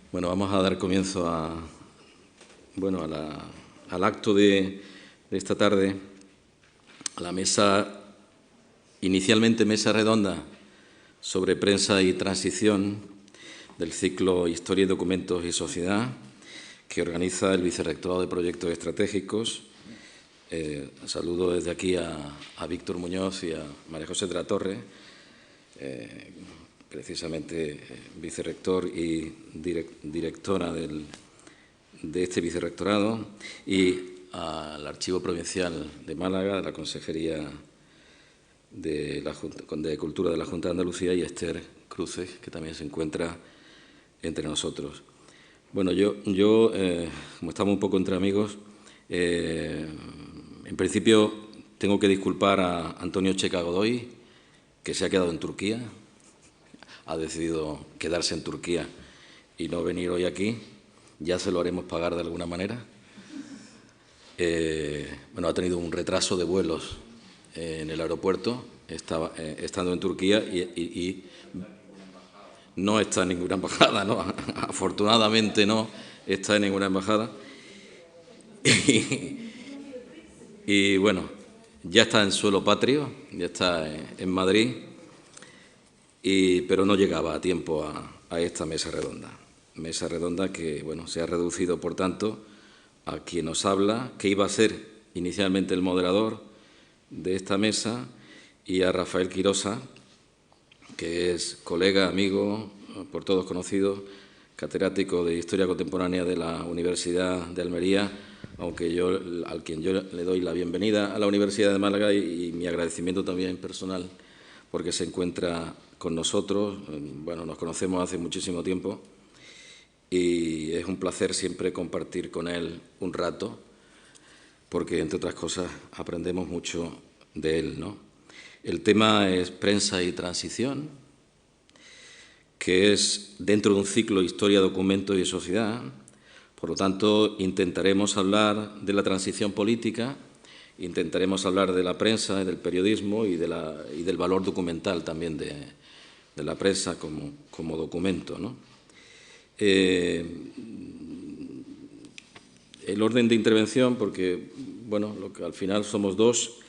Bueno, vamos a dar comienzo al acto de esta tarde, a la mesa, inicialmente mesa redonda sobre prensa y transición del ciclo Historia y Documentos y Sociedad, que organiza el Vicerrectorado de Proyectos Estratégicos. Saludo desde aquí a Víctor Muñoz y a María José de la Torre, precisamente vicerrector y directora de este vicerrectorado, y al Archivo Provincial de Málaga, de la Consejería de Cultura de la Junta de Andalucía, y a Esther Cruces, que también se encuentra entre nosotros. Bueno, yo como estamos un poco entre amigos, en principio tengo que disculpar a Antonio Checa Godoy, que se ha quedado en Turquía. Ha decidido quedarse en Turquía y no venir hoy aquí. Ya se lo haremos pagar de alguna manera. Bueno, ha tenido un retraso de vuelos en el aeropuerto, estando en Turquía, y no está en ninguna embajada, ¿no? Afortunadamente no está en ninguna embajada. Y bueno, ya está en suelo patrio, ya está en Madrid. Pero no llegaba a tiempo a esta mesa redonda. Mesa redonda que, bueno, se ha reducido, por tanto, a quien nos habla, que iba a ser inicialmente el moderador de esta mesa, y a Rafael Quirosa, que es colega, amigo, por todos conocido, catedrático de Historia Contemporánea de la Universidad de Almería, al quien yo le doy la bienvenida a la Universidad de Málaga y mi agradecimiento también personal porque se encuentra con nosotros. Bueno, nos conocemos hace muchísimo tiempo y es un placer siempre compartir con él un rato, porque, entre otras cosas, aprendemos mucho de él, ¿no? El tema es prensa y transición, que es dentro de un ciclo Historia, Documentos y Sociedad. Por lo tanto, intentaremos hablar de la transición política, intentaremos hablar de la prensa y del periodismo y del valor documental también de la prensa como documento, ¿no? El orden de intervención, porque bueno, al final somos dos.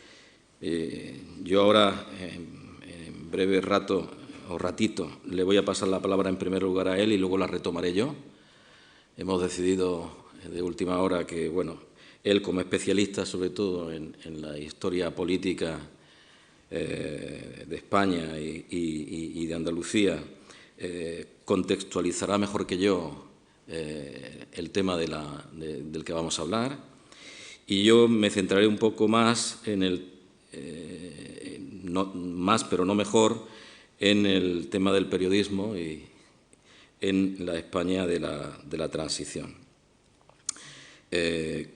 Yo ahora, en breve rato o ratito, le voy a pasar la palabra en primer lugar a él y luego la retomaré yo. Hemos decidido de última hora que, bueno, él como especialista sobre todo en la historia política de España y de Andalucía, contextualizará mejor que yo el tema del que vamos a hablar, y yo me centraré un poco más más pero no mejor, en el tema del periodismo y en la España de la transición.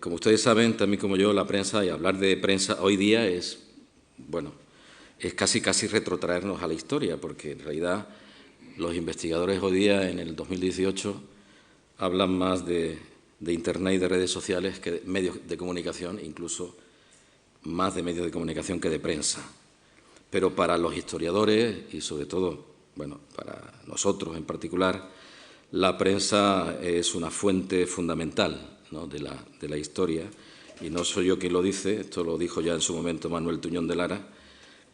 Como ustedes saben, también como yo, la prensa, y hablar de prensa hoy día es casi retrotraernos a la historia, porque en realidad los investigadores hoy día, en el 2018, hablan más de Internet y de redes sociales que de medios de comunicación, incluso más de medios de comunicación que de prensa. Pero para los historiadores y, sobre todo, bueno, para nosotros en particular, la prensa es una fuente fundamental, ¿no?, de la historia. Y no soy yo quien lo dice, esto lo dijo ya en su momento Manuel Tuñón de Lara,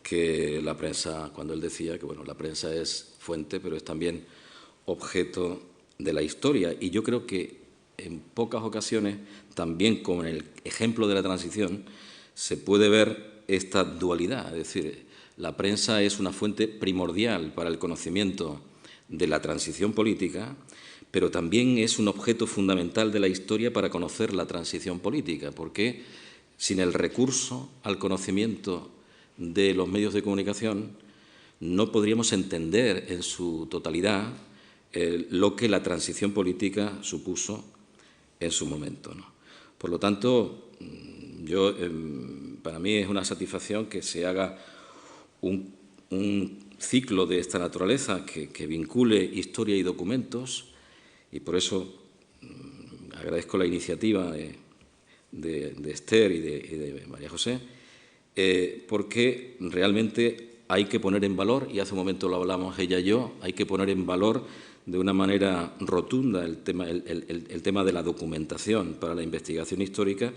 que la prensa, cuando él decía que, bueno, la prensa es fuente, pero es también objeto de la historia. Y yo creo que en pocas ocasiones, también con el ejemplo de la transición, se puede ver esta dualidad. Es decir, la prensa es una fuente primordial para el conocimiento de la transición política, pero también es un objeto fundamental de la historia para conocer la transición política, porque sin el recurso al conocimiento de los medios de comunicación no podríamos entender en su totalidad lo que la transición política supuso en su momento, ¿no? Por lo tanto, para mí es una satisfacción que se haga un ciclo de esta naturaleza que vincule historia y documentos, y por eso agradezco la iniciativa de Esther y de María José, porque realmente hay que poner en valor, y hace un momento lo hablamos ella y yo, hay que poner en valor de una manera rotunda el tema de la documentación para la investigación histórica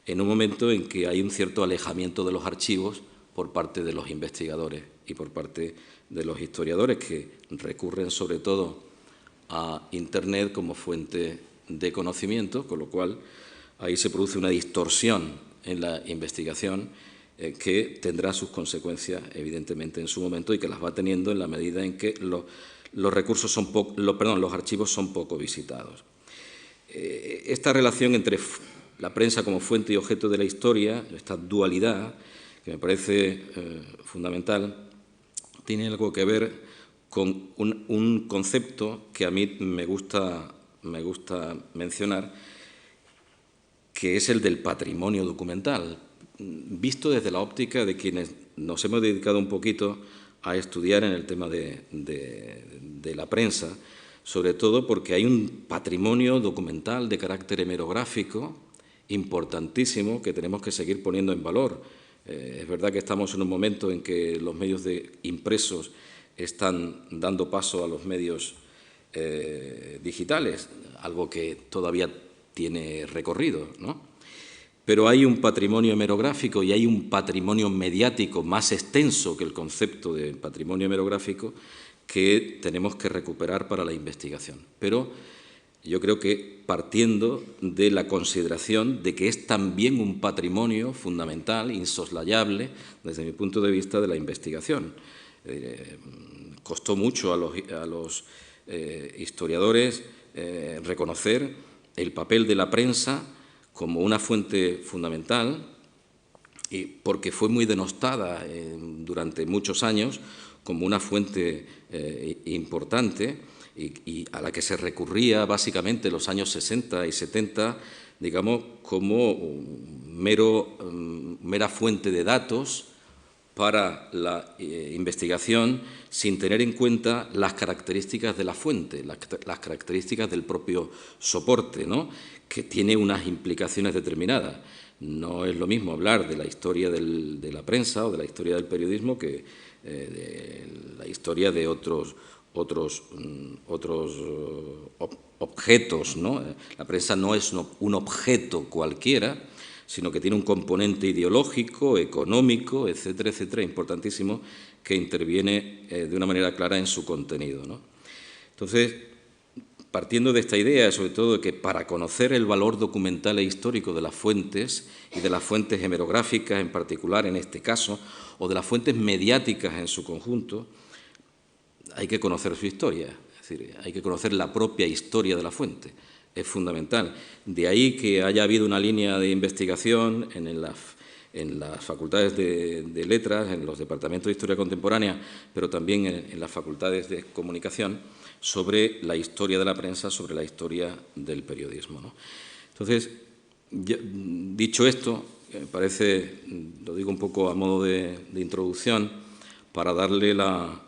en un momento en que hay un cierto alejamiento de los archivos por parte de los investigadores y por parte de los historiadores, que recurren sobre todo a Internet como fuente de conocimiento, con lo cual ahí se produce una distorsión en la investigación que tendrá sus consecuencias, evidentemente, en su momento y que las va teniendo en la medida en que los archivos son poco visitados. Esta relación entre la prensa como fuente y objeto de la historia, esta dualidad, que me parece fundamental, tiene algo que ver con un concepto que a mí me gusta mencionar, que es el del patrimonio documental, visto desde la óptica de quienes nos hemos dedicado un poquito a estudiar en el tema de la prensa, sobre todo porque hay un patrimonio documental de carácter hemerográfico importantísimo que tenemos que seguir poniendo en valor. Es verdad que estamos en un momento en que los medios impresos están dando paso a los medios digitales, algo que todavía tiene recorrido, ¿no? Pero hay un patrimonio hemerográfico y hay un patrimonio mediático más extenso que el concepto de patrimonio hemerográfico que tenemos que recuperar para la investigación. Pero yo creo que partiendo de la consideración de que es también un patrimonio fundamental, insoslayable, desde mi punto de vista, de la investigación. Costó mucho a los historiadores reconocer el papel de la prensa como una fuente fundamental, y porque fue muy denostada durante muchos años como una fuente importante y a la que se recurría básicamente en los años 60 y 70, digamos, como mera fuente de datos para la investigación, sin tener en cuenta las características de la fuente, las características del propio soporte, ¿no?, que tiene unas implicaciones determinadas. No es lo mismo hablar de la historia de la prensa o de la historia del periodismo que de la historia de otros objetos, ¿no? La prensa no es un objeto cualquiera, sino que tiene un componente ideológico, económico, etcétera, etcétera, importantísimo, que interviene de una manera clara en su contenido, ¿no? Entonces, partiendo de esta idea, sobre todo de que para conocer el valor documental e histórico de las fuentes, y de las fuentes hemerográficas en particular en este caso, o de las fuentes mediáticas en su conjunto, hay que conocer su historia, es decir, hay que conocer la propia historia de la fuente, es fundamental. De ahí que haya habido una línea de investigación en las facultades de letras, en los departamentos de historia contemporánea, pero también en las facultades de comunicación, sobre la historia de la prensa, sobre la historia del periodismo, ¿no? Entonces, dicho esto, me parece, lo digo un poco a modo de introducción, para darle la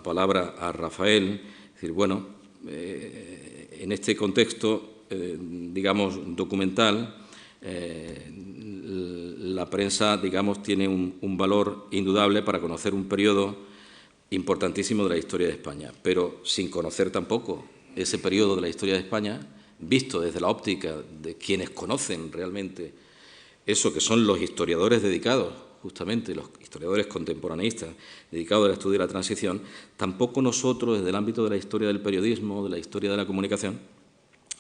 palabra a Rafael, es decir, bueno, en este contexto, digamos, documental, la prensa, digamos, tiene un valor indudable para conocer un periodo importantísimo de la historia de España, pero sin conocer tampoco ese periodo de la historia de España, visto desde la óptica de quienes conocen realmente eso, que son los historiadores dedicados, justamente los historiadores contemporaneistas dedicados al estudio de la transición, tampoco nosotros, desde el ámbito de la historia del periodismo, de la historia de la comunicación,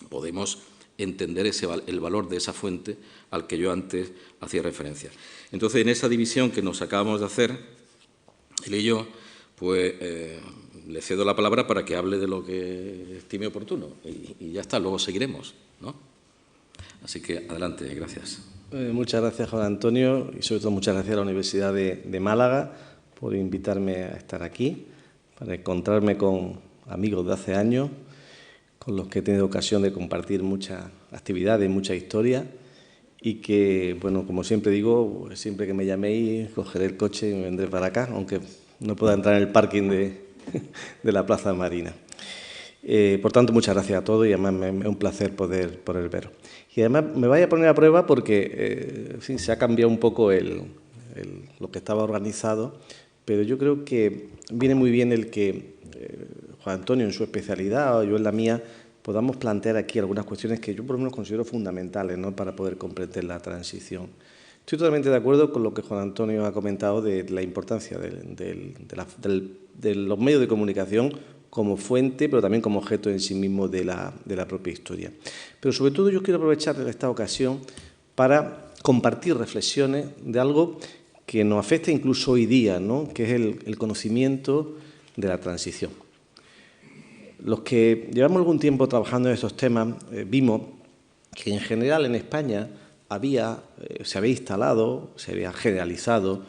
podemos entender el valor de esa fuente al que yo antes hacía referencia. Entonces, en esa división que nos acabamos de hacer, él y yo, pues le cedo la palabra para que hable de lo que estime oportuno y ya está, luego seguiremos, ¿no? Así que adelante, gracias. Muchas gracias, Juan Antonio, y sobre todo muchas gracias a la Universidad de Málaga por invitarme a estar aquí, para encontrarme con amigos de hace años, con los que he tenido ocasión de compartir muchas actividades, mucha historia, y que, bueno, como siempre digo, siempre que me llaméis, cogeré el coche y me vendré para acá, aunque no pueda entrar en el parking de la Plaza Marina. Por tanto, muchas gracias a todos y además es un placer poder veros. Y además me vaya a poner a prueba porque en fin, se ha cambiado un poco lo que estaba organizado, pero yo creo que viene muy bien el que Juan Antonio en su especialidad o yo en la mía, podamos plantear aquí algunas cuestiones que yo por lo menos considero fundamentales, ¿no?, para poder comprender la transición. Estoy totalmente de acuerdo con lo que Juan Antonio ha comentado de la importancia de los medios de comunicación como fuente, pero también como objeto en sí mismo de la propia historia. Pero sobre todo yo quiero aprovechar esta ocasión para compartir reflexiones de algo que nos afecta incluso hoy día, ¿no?, que es el conocimiento de la transición. Los que llevamos algún tiempo trabajando en estos temas vimos que en general en España se había instalado, se había generalizado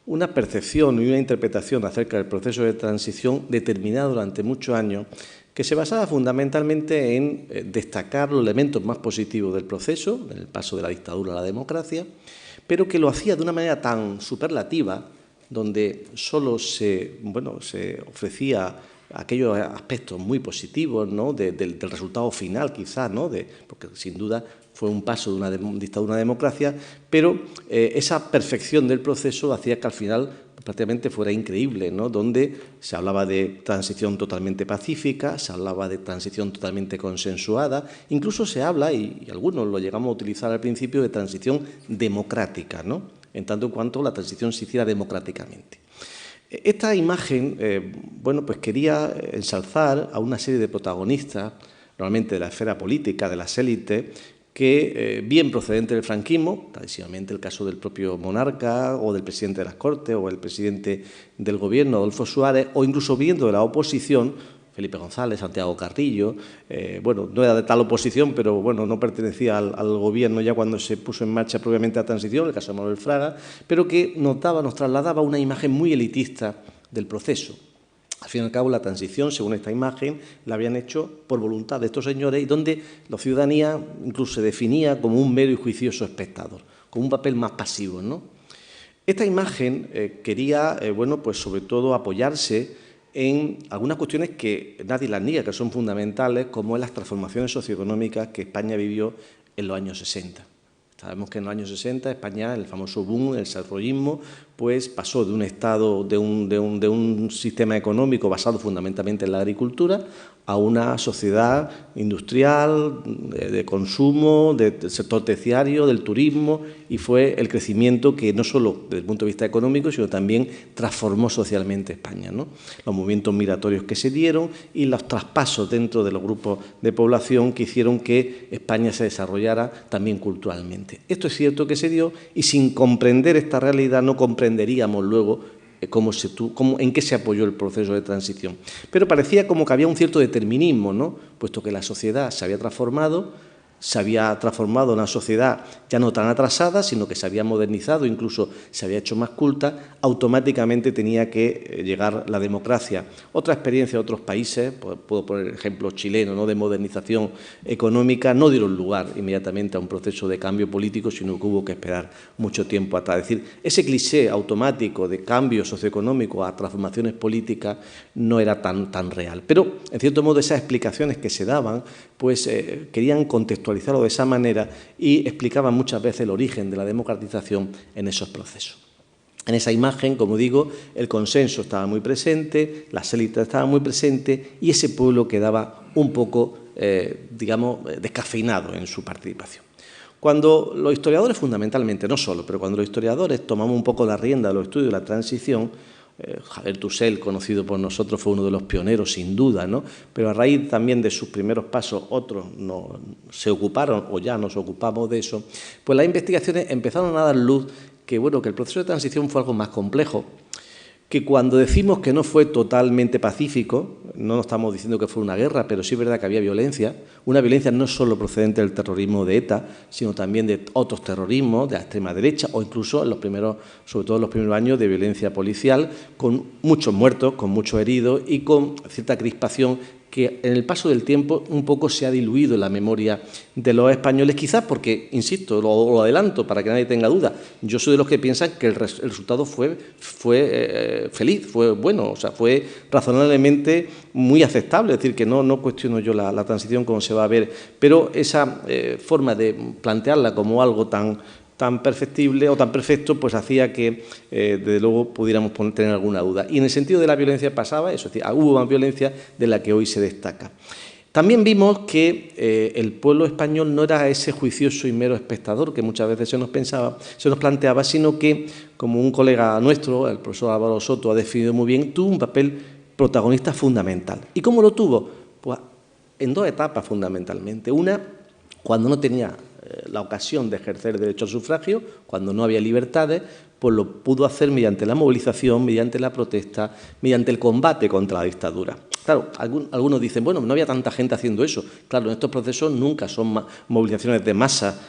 una percepción y una interpretación acerca del proceso de transición determinado durante muchos años que se basaba fundamentalmente en destacar los elementos más positivos del proceso, en el paso de la dictadura a la democracia, pero que lo hacía de una manera tan superlativa, donde solo se ofrecía aquellos aspectos muy positivos, ¿no?, del resultado final, quizás, ¿no?, porque sin duda fue un paso de una dictadura a una democracia, pero esa perfección del proceso hacía que al final prácticamente fuera increíble, ¿no?, donde se hablaba de transición totalmente pacífica, se hablaba de transición totalmente consensuada, incluso se habla, y algunos lo llegamos a utilizar al principio, de transición democrática, ¿no?, en tanto en cuanto la transición se hiciera democráticamente. Esta imagen, pues quería ensalzar a una serie de protagonistas, normalmente de la esfera política, de las élites, que bien procedentes del franquismo, clarísimamente el caso del propio monarca o del presidente de las Cortes o el presidente del Gobierno, Adolfo Suárez, o incluso viendo de la oposición, Felipe González, Santiago Carrillo, no era de tal oposición, pero no pertenecía al Gobierno ya cuando se puso en marcha propiamente la transición, el caso de Manuel Fraga, pero que nos trasladaba una imagen muy elitista del proceso. Al fin y al cabo, la transición, según esta imagen, la habían hecho por voluntad de estos señores y donde la ciudadanía incluso se definía como un mero y juicioso espectador, con un papel más pasivo, ¿no? Esta imagen quería, pues sobre todo apoyarse en algunas cuestiones que nadie las niega, que son fundamentales, como en las transformaciones socioeconómicas que España vivió en los años 60. Sabemos que en los años 60 España, el famoso boom, el desarrollismo, pues pasó de un estado, de un sistema económico basado fundamentalmente en la agricultura a una sociedad industrial, de consumo, del sector terciario, del turismo, y fue el crecimiento que no solo desde el punto de vista económico, sino también transformó socialmente España, ¿no? Los movimientos migratorios que se dieron y los traspasos dentro de los grupos de población que hicieron que España se desarrollara también culturalmente. Esto es cierto que se dio y sin comprender esta realidad no comprenderíamos luego en qué se apoyó el proceso de transición. Pero parecía como que había un cierto determinismo, ¿no?, puesto que la sociedad se había transformado en una sociedad ya no tan atrasada, sino que se había modernizado, incluso se había hecho más culta, automáticamente tenía que llegar la democracia. Otra experiencia de otros países, puedo poner ejemplos chilenos, ¿no?, de modernización económica, no dieron lugar inmediatamente a un proceso de cambio político, sino que hubo que esperar mucho tiempo atrás. Es decir, ese cliché automático de cambio socioeconómico a transformaciones políticas no era tan real. Pero, en cierto modo, esas explicaciones que se daban, pues querían contextualizarlo de esa manera y explicaban muchas veces el origen de la democratización en esos procesos. En esa imagen, como digo, el consenso estaba muy presente, las élites estaban muy presentes y ese pueblo quedaba un poco, descafeinado en su participación. Cuando los historiadores, fundamentalmente, no solo, pero cuando los historiadores tomamos un poco la rienda de los estudios de la transición, Javier Tussell, conocido por nosotros, fue uno de los pioneros, sin duda, ¿no?, pero a raíz también de sus primeros pasos, otros se ocuparon o ya nos ocupamos de eso, pues las investigaciones empezaron a dar luz que el proceso de transición fue algo más complejo, que cuando decimos que no fue totalmente pacífico, no estamos diciendo que fue una guerra, pero sí es verdad que había violencia, una violencia no solo procedente del terrorismo de ETA, sino también de otros terrorismos, de la extrema derecha, o incluso sobre todo en los primeros años, de violencia policial, con muchos muertos, con muchos heridos y con cierta crispación que en el paso del tiempo un poco se ha diluido en la memoria de los españoles, quizás porque, insisto, lo adelanto para que nadie tenga duda, yo soy de los que piensan que el resultado fue feliz, fue bueno, o sea, fue razonablemente muy aceptable, es decir, que no cuestiono yo la transición como se va a ver, pero esa forma de plantearla como algo tan tan perfectible o tan perfecto, pues hacía que, desde luego, pudiéramos tener alguna duda. Y en el sentido de la violencia pasaba eso, es decir, hubo más violencia de la que hoy se destaca. También vimos que el pueblo español no era ese juicioso y mero espectador que muchas veces se nos planteaba, sino que, como un colega nuestro, el profesor Álvaro Soto, ha definido muy bien, tuvo un papel protagonista fundamental. ¿Y cómo lo tuvo? Pues en dos etapas fundamentalmente. Una, cuando no tenía la ocasión de ejercer el derecho al sufragio, cuando no había libertades, pues lo pudo hacer mediante la movilización, mediante la protesta, mediante el combate contra la dictadura. Claro, algunos dicen, bueno, no había tanta gente haciendo eso. Claro, en estos procesos nunca son movilizaciones de masa,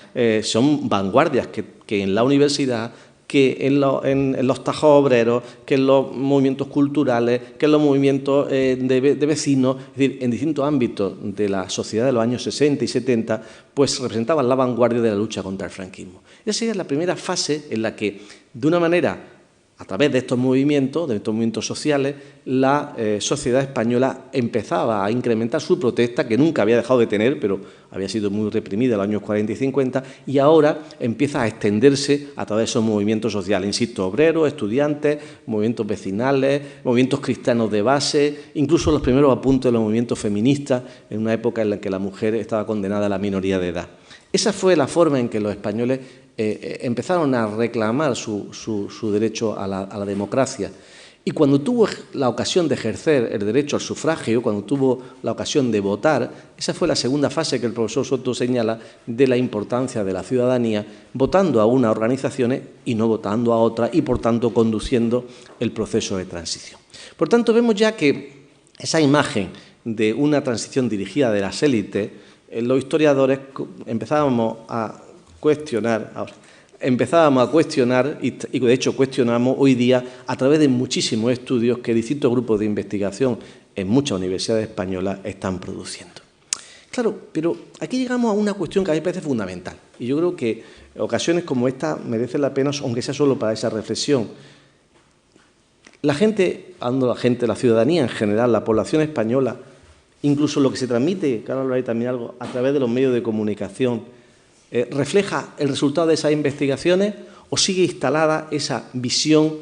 son vanguardias que en la universidad, que en los tajos obreros, que en los movimientos culturales, que en los movimientos de vecinos, es decir, en distintos ámbitos de la sociedad de los años 60 y 70, pues representaban la vanguardia de la lucha contra el franquismo. Esa es la primera fase en la que, de una manera, a través de estos movimientos sociales, la sociedad española empezaba a incrementar su protesta, que nunca había dejado de tener, pero había sido muy reprimida en los años 40 y 50, y ahora empieza a extenderse a través de esos movimientos sociales, insisto, obreros, estudiantes, movimientos vecinales, movimientos cristianos de base, incluso los primeros apuntes de los movimientos feministas, en una época en la que la mujer estaba condenada a la minoría de edad. Esa fue la forma en que los españoles empezaron a reclamar su derecho a la democracia. Y cuando tuvo la ocasión de ejercer el derecho al sufragio, cuando tuvo la ocasión de votar, esa fue la segunda fase que el profesor Soto señala de la importancia de la ciudadanía, votando a unas organizaciones y no votando a otras, y por tanto conduciendo el proceso de transición. Por tanto, vemos ya que esa imagen de una transición dirigida de las élites, los historiadores empezábamos a cuestionar y de hecho cuestionamos hoy día a través de muchísimos estudios que distintos grupos de investigación en muchas universidades españolas están produciendo. Claro, pero aquí llegamos a una cuestión que a mí me parece fundamental y yo creo que ocasiones como esta merecen la pena, aunque sea solo para esa reflexión. La ciudadanía en general, la población española, incluso lo que se transmite, que ahora hablaré también algo, a través de los medios de comunicación, ¿refleja el resultado de esas investigaciones o sigue instalada esa visión,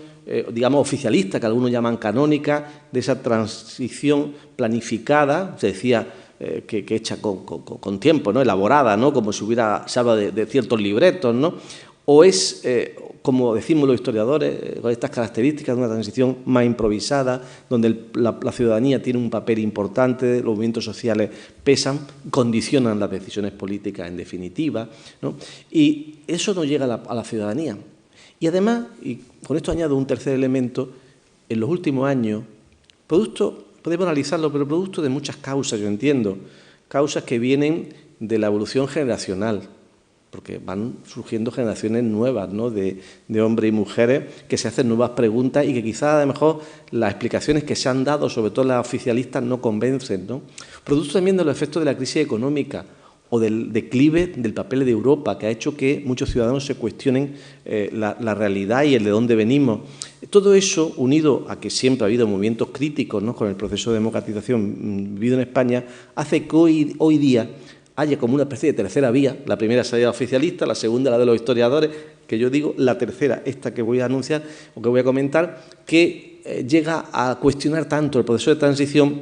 digamos, oficialista, que algunos llaman canónica, de esa transición planificada, se decía que hecha con tiempo, ¿no?, elaborada, ¿no?, como si se habla de ciertos libretos, ¿no?, o es, como decimos los historiadores, con estas características de una transición más improvisada, donde la ciudadanía tiene un papel importante, los movimientos sociales pesan, condicionan las decisiones políticas en definitiva, ¿no? Y eso no llega a la ciudadanía. Y además, y con esto añado un tercer elemento, en los últimos años, podemos analizarlo, pero producto de muchas causas, yo entiendo, causas que vienen de la evolución generacional, porque van surgiendo generaciones nuevas, ¿no?, de hombres y mujeres que se hacen nuevas preguntas y que quizás a lo mejor las explicaciones que se han dado, sobre todo las oficialistas, no convencen, ¿no? Producto también de los efectos de la crisis económica o del declive del papel de Europa, que ha hecho que muchos ciudadanos se cuestionen la realidad y el de dónde venimos. Todo eso, unido a que siempre ha habido movimientos críticos, ¿no?, con el proceso de democratización vivido en España, hace que hoy día haya como una especie de tercera vía. La primera sería la oficialista, la segunda la de los historiadores, que yo digo, la tercera, esta que voy a anunciar o que voy a comentar, que llega a cuestionar tanto el proceso de transición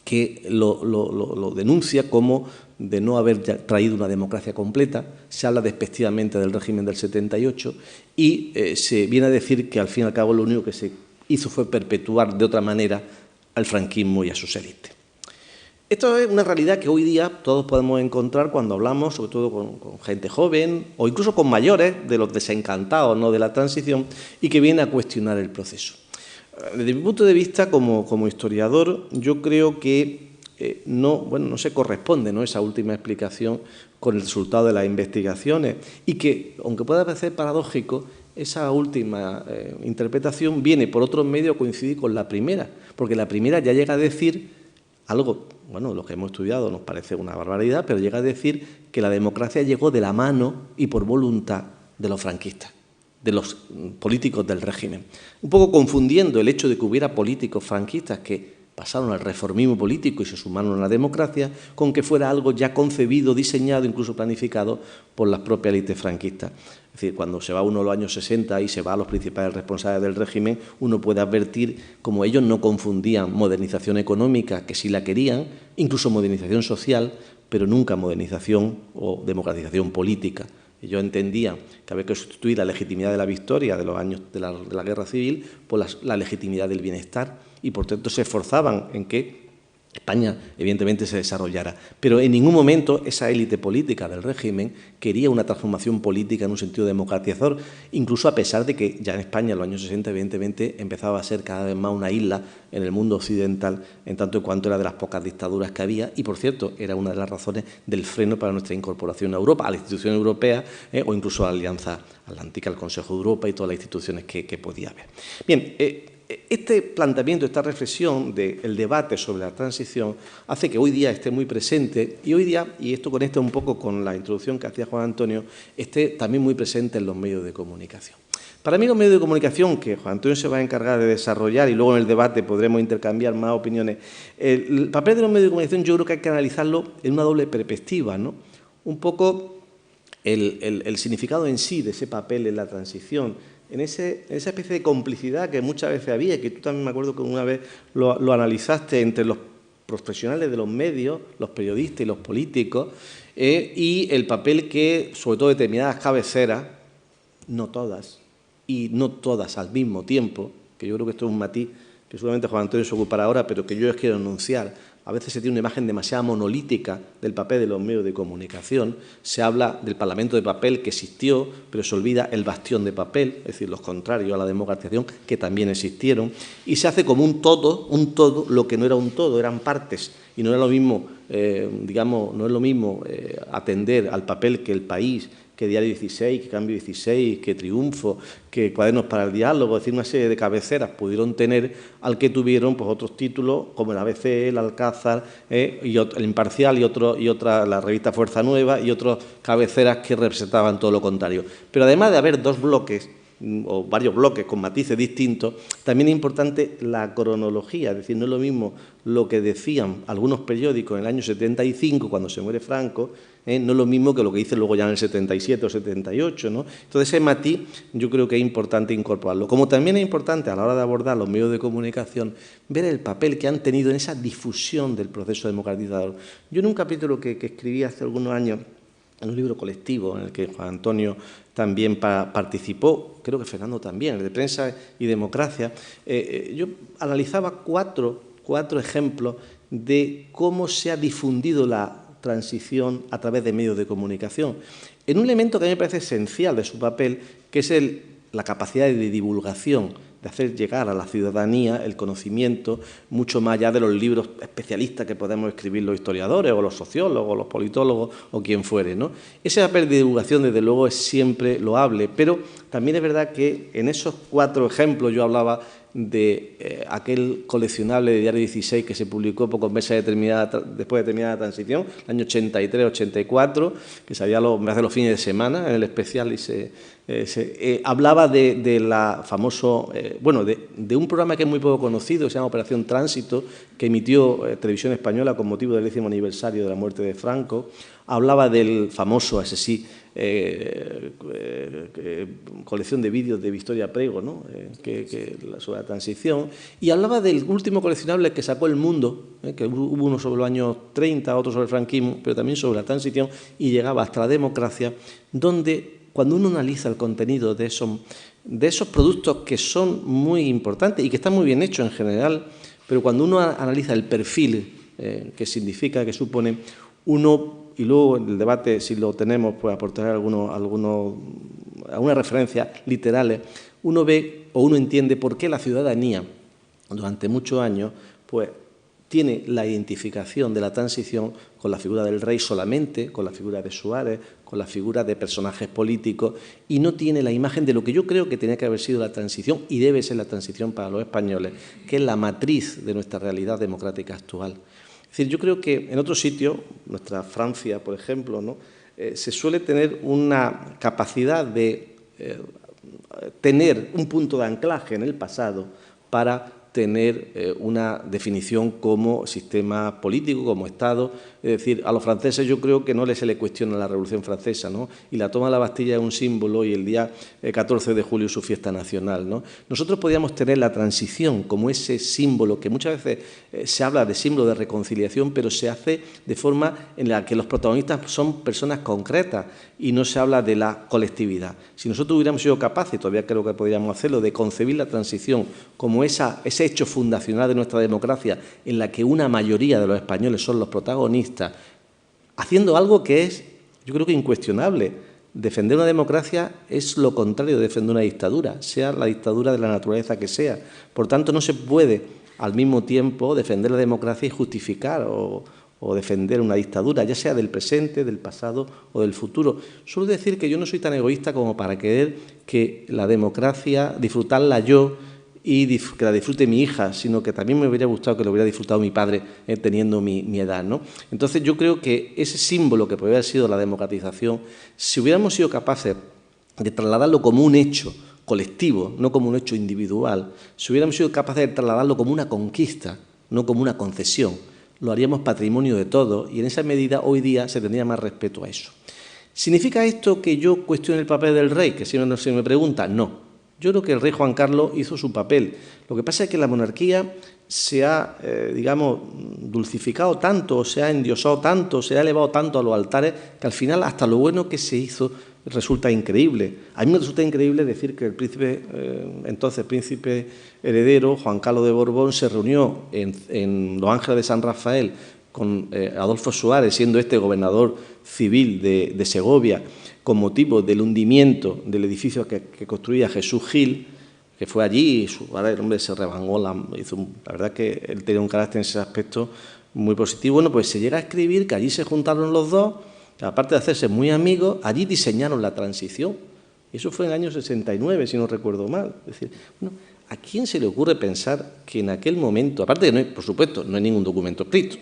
que lo denuncia como de no haber traído una democracia completa. Se habla despectivamente del régimen del 78 y se viene a decir que al fin y al cabo lo único que se hizo fue perpetuar de otra manera al franquismo y a sus élites. Esto es una realidad que hoy día todos podemos encontrar cuando hablamos, sobre todo con gente joven o incluso con mayores, de los desencantados, ¿no?, de la transición, y que viene a cuestionar el proceso. Desde mi punto de vista, como historiador, yo creo que no se corresponde, ¿no?, esa última explicación con el resultado de las investigaciones y que, aunque pueda parecer paradójico, esa última interpretación viene por otros medios a coincidir con la primera, porque la primera ya llega a decir algo, bueno, lo que hemos estudiado nos parece una barbaridad, pero llega a decir que la democracia llegó de la mano y por voluntad de los franquistas, de los políticos del régimen. Un poco confundiendo el hecho de que hubiera políticos franquistas que pasaron al reformismo político y se sumaron a la democracia, con que fuera algo ya concebido, diseñado, incluso planificado por las propias élites franquistas. Es decir, cuando se va uno a los años 60 y se va a los principales responsables del régimen, uno puede advertir cómo ellos no confundían modernización económica, que sí la querían, incluso modernización social, pero nunca modernización o democratización política. Ellos entendían que había que sustituir la legitimidad de la victoria de los años de la guerra civil por la legitimidad del bienestar y, por tanto, se esforzaban en que España, evidentemente, se desarrollara. Pero en ningún momento esa élite política del régimen quería una transformación política en un sentido democratizador, incluso a pesar de que ya en España, en los años 60, evidentemente, empezaba a ser cada vez más una isla en el mundo occidental, en tanto en cuanto era de las pocas dictaduras que había, y, por cierto, era una de las razones del freno para nuestra incorporación a Europa, a la institución europea o incluso a la Alianza Atlántica, al Consejo de Europa y todas las instituciones que podía haber. Bien, este planteamiento, esta reflexión del debate sobre la transición hace que hoy día esté muy presente y hoy día, y esto conecta un poco con la introducción que hacía Juan Antonio, esté también muy presente en los medios de comunicación. Para mí los medios de comunicación, que Juan Antonio se va a encargar de desarrollar y luego en el debate podremos intercambiar más opiniones, el papel de los medios de comunicación yo creo que hay que analizarlo en una doble perspectiva, ¿no? Un poco el significado en sí de ese papel en la transición, en esa especie de complicidad que muchas veces había, que tú también me acuerdo que una vez lo analizaste entre los profesionales de los medios, los periodistas y los políticos, y el papel que, sobre todo determinadas cabeceras, no todas, y no todas al mismo tiempo, que yo creo que esto es un matiz que seguramente Juan Antonio se ocupará ahora, pero que yo les quiero enunciar. A veces se tiene una imagen demasiado monolítica del papel de los medios de comunicación. Se habla del Parlamento de papel que existió, pero se olvida el bastión de papel, es decir, los contrarios a la democratización, que también existieron. Y se hace como un todo, lo que no era un todo, eran partes. Y no era lo mismo, no es lo mismo atender al papel que El País, que Diario 16, que Cambio 16, que Triunfo, que Cuadernos para el Diálogo, es decir, una serie de cabeceras pudieron tener al que tuvieron pues, otros títulos como el ABC, el Alcázar, y el Imparcial y otra, la revista Fuerza Nueva y otras cabeceras que representaban todo lo contrario. Pero además de haber dos bloques, o varios bloques con matices distintos, también es importante la cronología, es decir, no es lo mismo lo que decían algunos periódicos en el año 75, cuando se muere Franco, no es lo mismo que lo que dicen luego ya en el 77 o 78, ¿no? Entonces, ese matiz yo creo que es importante incorporarlo. Como también es importante a la hora de abordar los medios de comunicación, ver el papel que han tenido en esa difusión del proceso democratizador. Yo en un capítulo que escribí hace algunos años, en un libro colectivo en el que Juan Antonio también participó, creo que Fernando también, el de Prensa y Democracia, yo analizaba cuatro ejemplos de cómo se ha difundido la transición a través de medios de comunicación, en un elemento que a mí me parece esencial de su papel, que es la capacidad de divulgación, de hacer llegar a la ciudadanía el conocimiento mucho más allá de los libros especialistas que podemos escribir los historiadores o los sociólogos o los politólogos o quien fuere, ¿no? Ese papel de divulgación, desde luego, es siempre loable, pero también es verdad que en esos cuatro ejemplos yo hablaba de aquel coleccionable de Diario 16 que se publicó pocos meses después de terminada la transición, el año 83-84, que salía los fines de semana en el especial y hablaba de la famoso, de un programa que es muy poco conocido, que se llama Operación Tránsito, que emitió Televisión Española con motivo del 10º aniversario de la muerte de Franco. Hablaba del famoso, ese sí, colección de vídeos de Victoria Prego, ¿no? Sobre la transición, y hablaba del último coleccionable que sacó El Mundo, que hubo uno sobre los años 30, otro sobre el franquismo, pero también sobre la transición, y llegaba hasta la democracia, donde cuando uno analiza el contenido de esos productos que son muy importantes y que están muy bien hechos en general, pero cuando uno analiza el perfil que significa, que supone, y luego en el debate, si lo tenemos, pues aportaré algunas referencias literales, uno ve o uno entiende por qué la ciudadanía, durante muchos años, pues tiene la identificación de la transición con la figura del rey solamente, con la figura de Suárez, con la figura de personajes políticos, y no tiene la imagen de lo que yo creo que tenía que haber sido la transición, y debe ser la transición para los españoles, que es la matriz de nuestra realidad democrática actual. Es decir, yo creo que en otros sitios, nuestra Francia, por ejemplo, ¿no? Se suele tener una capacidad de tener un punto de anclaje en el pasado para tener una definición como sistema político, como Estado. Es decir, a los franceses yo creo que no se le cuestiona la Revolución Francesa, ¿no? Y la toma de la Bastilla es un símbolo y el día 14 de julio es su fiesta nacional, ¿no? Nosotros podíamos tener la transición como ese símbolo que muchas veces se habla de símbolo de reconciliación, pero se hace de forma en la que los protagonistas son personas concretas y no se habla de la colectividad. Si nosotros hubiéramos sido capaces, y todavía creo que podríamos hacerlo, de concebir la transición como ese hecho fundacional de nuestra democracia en la que una mayoría de los españoles son los protagonistas, haciendo algo que es, yo creo que incuestionable. Defender una democracia es lo contrario de defender una dictadura, sea la dictadura de la naturaleza que sea. Por tanto, no se puede al mismo tiempo defender la democracia y justificar o defender una dictadura, ya sea del presente, del pasado o del futuro. Suelo decir que yo no soy tan egoísta como para querer que la democracia, disfrutarla yo y que la disfrute mi hija, sino que también me hubiera gustado que lo hubiera disfrutado mi padre teniendo mi edad, ¿no? Entonces yo creo que ese símbolo que podría haber sido la democratización, si hubiéramos sido capaces de trasladarlo como un hecho colectivo, no como un hecho individual, si hubiéramos sido capaces de trasladarlo como una conquista, no como una concesión, lo haríamos patrimonio de todos y en esa medida hoy día se tendría más respeto a eso. ¿Significa esto que yo cuestione el papel del rey? Que si no se me pregunta, no. Yo creo que el rey Juan Carlos hizo su papel. Lo que pasa es que la monarquía se ha, digamos, dulcificado tanto, se ha endiosado tanto, se ha elevado tanto a los altares, que al final hasta lo bueno que se hizo resulta increíble. A mí me resulta increíble decir que el príncipe, entonces príncipe heredero, Juan Carlos de Borbón, se reunió en Los Ángeles de San Rafael con Adolfo Suárez, siendo este gobernador civil de Segovia, con motivo del hundimiento del edificio que construía Jesús Gil, que fue allí, ahora el hombre se revangó, la verdad que él tenía un carácter en ese aspecto muy positivo. Bueno, pues se llega a escribir que allí se juntaron los dos, que aparte de hacerse muy amigos, allí diseñaron la transición. Eso fue en el año 69, si no recuerdo mal. Es decir, bueno, ¿a quién se le ocurre pensar que en aquel momento, aparte de no hay, por supuesto, no hay ningún documento escrito,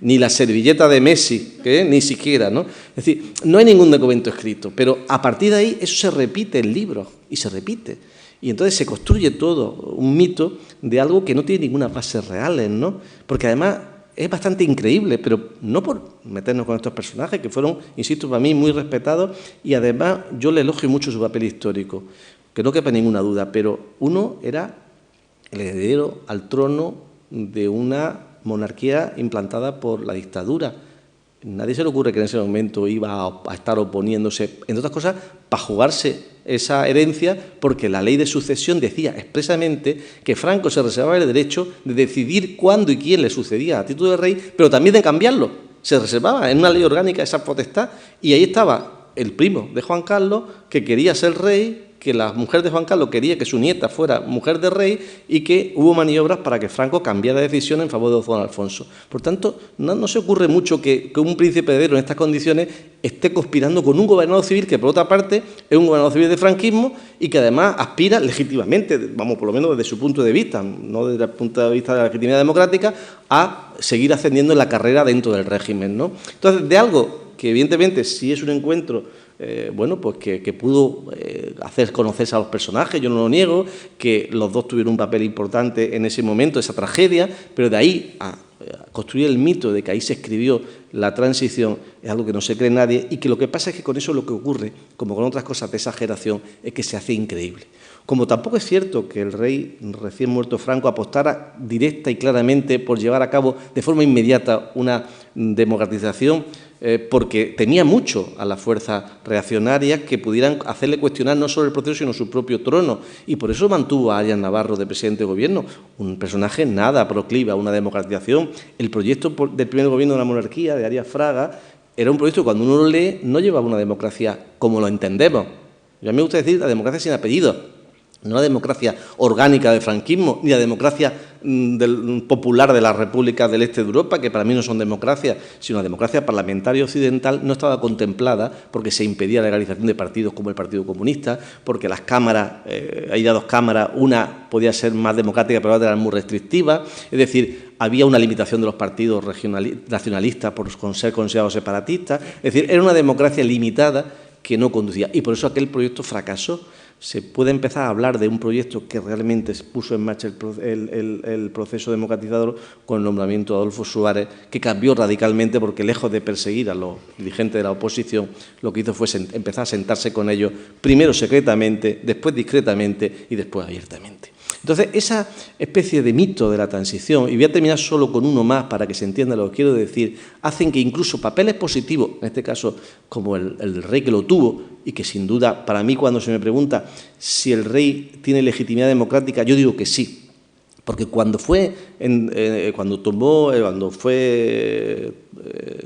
ni la servilleta de Messi, que ni siquiera, ¿no? Es decir, no hay ningún documento escrito, pero a partir de ahí eso se repite en libros y se repite. Y entonces se construye todo un mito de algo que no tiene ninguna base reales, ¿no? Porque además es bastante increíble, pero no por meternos con estos personajes que fueron, insisto, para mí muy respetados y además yo le elogio mucho su papel histórico, que no quepa ninguna duda, pero uno era el heredero al trono de una monarquía implantada por la dictadura. Nadie se le ocurre que en ese momento iba a estar oponiéndose, entre otras cosas, para jugarse esa herencia, porque la ley de sucesión decía expresamente que Franco se reservaba el derecho de decidir cuándo y quién le sucedía a título de rey, pero también de cambiarlo. Se reservaba en una ley orgánica esa potestad y ahí estaba el primo de Juan Carlos, que quería ser rey, que la mujer de Juan Carlos quería que su nieta fuera mujer de rey y que hubo maniobras para que Franco cambiara de decisión en favor de don Alfonso. Por tanto, no se ocurre mucho que un príncipe heredero en estas condiciones esté conspirando con un gobernador civil que, por otra parte, es un gobernador civil de franquismo y que además aspira legítimamente, vamos, por lo menos desde su punto de vista, no desde el punto de vista de la legitimidad democrática, a seguir ascendiendo en la carrera dentro del régimen, ¿no? Entonces, de algo que evidentemente sí es un encuentro bueno, pues que pudo hacer conocerse a los personajes, yo no lo niego, que los dos tuvieron un papel importante en ese momento, esa tragedia, pero de ahí a construir el mito de que ahí se escribió la transición es algo que no se cree nadie y que lo que pasa es que con eso lo que ocurre, como con otras cosas de exageración, es que se hace increíble. Como tampoco es cierto que el rey recién muerto Franco apostara directa y claramente por llevar a cabo de forma inmediata una democratización, porque tenía mucho a las fuerzas reaccionarias que pudieran hacerle cuestionar no solo el proceso, sino su propio trono. Y por eso mantuvo a Arias Navarro de presidente de gobierno, un personaje nada proclive a una democratización. El proyecto del primer gobierno de la monarquía, de Arias Fraga, era un proyecto que cuando uno lo lee no llevaba una democracia como lo entendemos. Yo a mí me gusta decir la democracia sin apellido. No la democracia orgánica del franquismo, ni la democracia popular de las repúblicas del este de Europa, que para mí no son democracias, sino la democracia parlamentaria occidental no estaba contemplada porque se impedía la legalización de partidos como el Partido Comunista, porque las cámaras, hay ya dos cámaras, una podía ser más democrática pero la otra era muy restrictiva, es decir, había una limitación de los partidos nacionalistas por ser considerados separatistas, es decir, era una democracia limitada que no conducía, y por eso aquel proyecto fracasó. se puede empezar a hablar de un proyecto que realmente puso en marcha el proceso democratizador con el nombramiento de Adolfo Suárez, que cambió radicalmente porque, lejos de perseguir a los dirigentes de la oposición, lo que hizo fue empezar a sentarse con ellos, primero secretamente, después discretamente y después abiertamente. Entonces, esa especie de mito de la transición, y voy a terminar solo con uno más para que se entienda lo que quiero decir, hacen que incluso papeles positivos, en este caso como el rey que lo tuvo, y que sin duda, para mí cuando se me pregunta si el rey tiene legitimidad democrática, yo digo que sí, porque cuando fue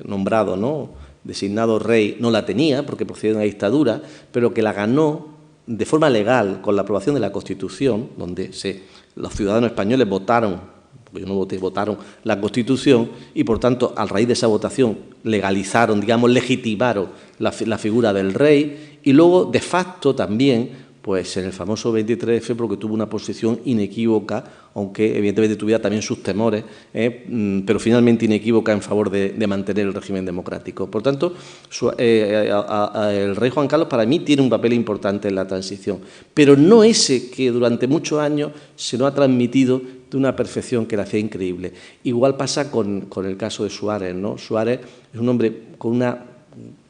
nombrado, ¿no?, designado rey, no la tenía porque procedía de una dictadura, pero que la ganó de forma legal, con la aprobación de la Constitución, donde los ciudadanos españoles votaron, porque yo no voté, votaron la Constitución y, por tanto, a raíz de esa votación legalizaron, digamos, legitimaron la figura del rey y luego, de facto, también, pues en el famoso 23F, porque tuvo una posición inequívoca, aunque evidentemente tuviera también sus temores, pero finalmente inequívoca en favor de mantener el régimen democrático. Por tanto, el rey Juan Carlos para mí tiene un papel importante en la transición, pero no ese que durante muchos años se nos ha transmitido de una perfección que le hacía increíble. Igual pasa con el caso de Suárez, ¿no? Suárez es un hombre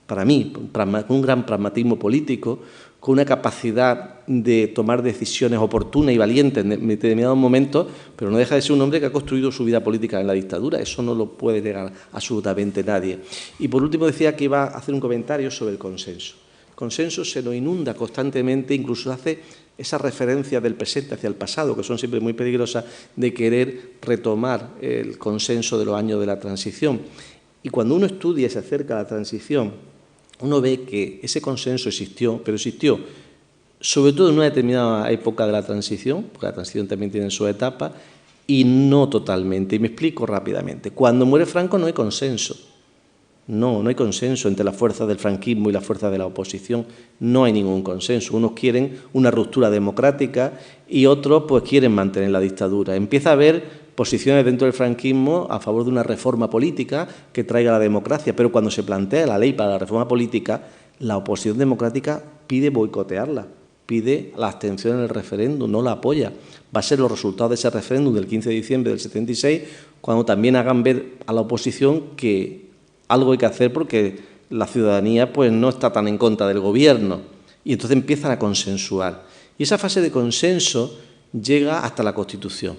para mí, con un gran pragmatismo político, con una capacidad de tomar decisiones oportunas y valientes en determinados momentos, pero no deja de ser un hombre que ha construido su vida política en la dictadura. Eso no lo puede negar absolutamente nadie. Y por último decía que iba a hacer un comentario sobre el consenso. El consenso se nos inunda constantemente, incluso hace esas referencias del presente hacia el pasado, que son siempre muy peligrosas, de querer retomar el consenso de los años de la transición. Y cuando uno estudia y se acerca a la transición, uno ve que ese consenso existió, pero existió sobre todo en una determinada época de la transición, porque la transición también tiene su etapa, y no totalmente. Y me explico rápidamente. Cuando muere Franco no hay consenso. No hay consenso entre las fuerzas del franquismo y las fuerzas de la oposición. No hay ningún consenso. Unos quieren una ruptura democrática y otros pues quieren mantener la dictadura. Empieza a haber posiciones dentro del franquismo a favor de una reforma política que traiga la democracia, pero cuando se plantea la ley para la reforma política, la oposición democrática pide boicotearla, pide la abstención en el referéndum, no la apoya. Va a ser los resultados de ese referéndum del 15 de diciembre del 76, cuando también hagan ver a la oposición que algo hay que hacer porque la ciudadanía pues no está tan en contra del gobierno. Y entonces empiezan a consensuar. Y esa fase de consenso llega hasta la Constitución.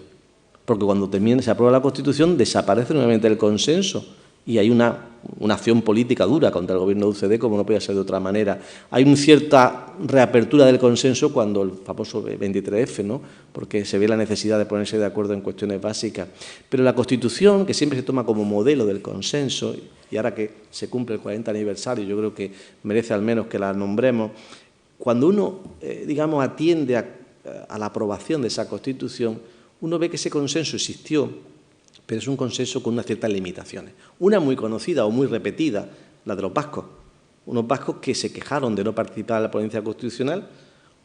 Porque cuando se aprueba la Constitución desaparece nuevamente el consenso y hay una acción política dura contra el gobierno de UCD, como no podía ser de otra manera. Hay una cierta reapertura del consenso cuando el famoso 23F, ¿no?, porque se ve la necesidad de ponerse de acuerdo en cuestiones básicas. Pero la Constitución, que siempre se toma como modelo del consenso, y ahora que se cumple el 40 aniversario, yo creo que merece al menos que la nombremos, cuando uno, digamos, atiende a la aprobación de esa Constitución, uno ve que ese consenso existió, pero es un consenso con unas ciertas limitaciones. Una muy conocida o muy repetida, la de los vascos. Unos vascos que se quejaron de no participar en la ponencia constitucional,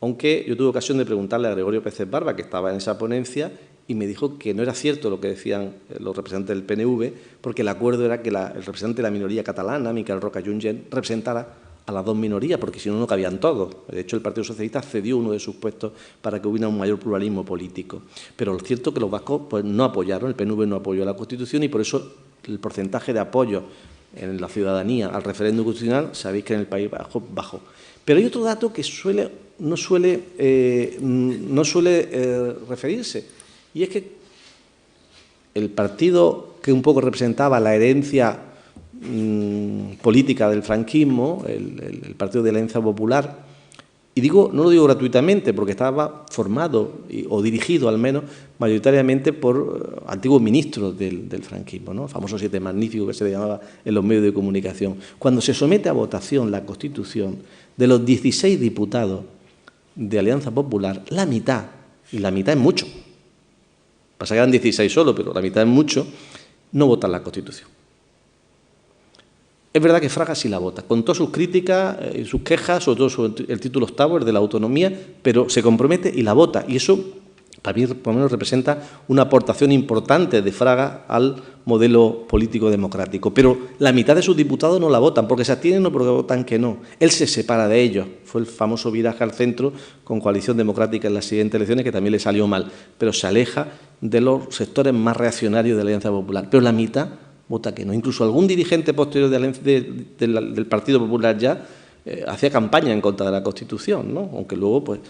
aunque yo tuve ocasión de preguntarle a Gregorio Pérez Barba, que estaba en esa ponencia, y me dijo que no era cierto lo que decían los representantes del PNV, porque el acuerdo era que el representante de la minoría catalana, Miquel Roca Junyent, representara a las dos minorías, porque si no, no cabían todos. De hecho, el Partido Socialista cedió uno de sus puestos para que hubiera un mayor pluralismo político. Pero lo cierto es que los vascos pues, no apoyaron, el PNV no apoyó la Constitución y por eso el porcentaje de apoyo en la ciudadanía al referéndum constitucional, sabéis que en el País Vasco bajó. Pero hay otro dato que no suele referirse, y es que el partido que un poco representaba la herencia política del franquismo, el Partido de la Alianza Popular, y no lo digo gratuitamente porque estaba formado o dirigido al menos mayoritariamente por antiguos ministros del franquismo, ¿no? El famoso Siete Magníficos que se le llamaba en los medios de comunicación. Cuando se somete a votación la Constitución, de los 16 diputados de Alianza Popular, la mitad, y la mitad es mucho, pasa que eran 16 solo, pero la mitad es mucho, no votan la Constitución. Es verdad que Fraga sí la vota, con todas sus críticas y sus quejas, sobre todo sobre el título octavo, el de la autonomía, pero se compromete y la vota. Y eso para mí, por lo menos, representa una aportación importante de Fraga al modelo político democrático. Pero la mitad de sus diputados no la votan, porque se abstienen o porque votan que no. Él se separa de ellos. Fue el famoso viraje al centro con Coalición Democrática en las siguientes elecciones, que también le salió mal. Pero se aleja de los sectores más reaccionarios de la Alianza Popular. Pero la mitad vota que no. Incluso algún dirigente posterior del Partido Popular ya hacía campaña en contra de la Constitución, ¿no? Aunque luego, pues,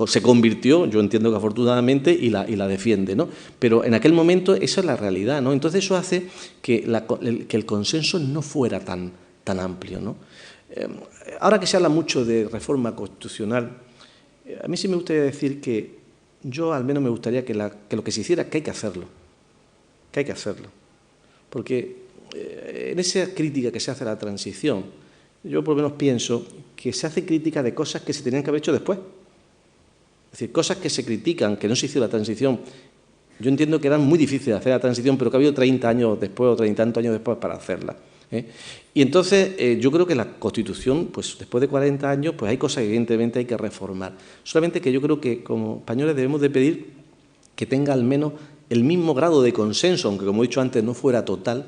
se convirtió, yo entiendo que afortunadamente, y la defiende, ¿no? Pero en aquel momento esa es la realidad, ¿no? Entonces eso hace que el consenso no fuera tan amplio, ¿no? Ahora que se habla mucho de reforma constitucional, a mí sí me gustaría decir que yo al menos me gustaría que lo que se hiciera, que hay que hacerlo, porque en esa crítica que se hace a la transición, yo por lo menos pienso que se hace crítica de cosas que se tenían que haber hecho después. Es decir, cosas que se critican, que no se hizo la transición. Yo entiendo que era muy difícil hacer la transición, pero que ha habido 30 años después o 30 y tantos años después para hacerla, ¿eh? Y entonces yo creo que la Constitución, pues después de 40 años, pues hay cosas que evidentemente hay que reformar. Solamente que yo creo que como españoles debemos de pedir que tenga al menos el mismo grado de consenso, aunque como he dicho antes no fuera total,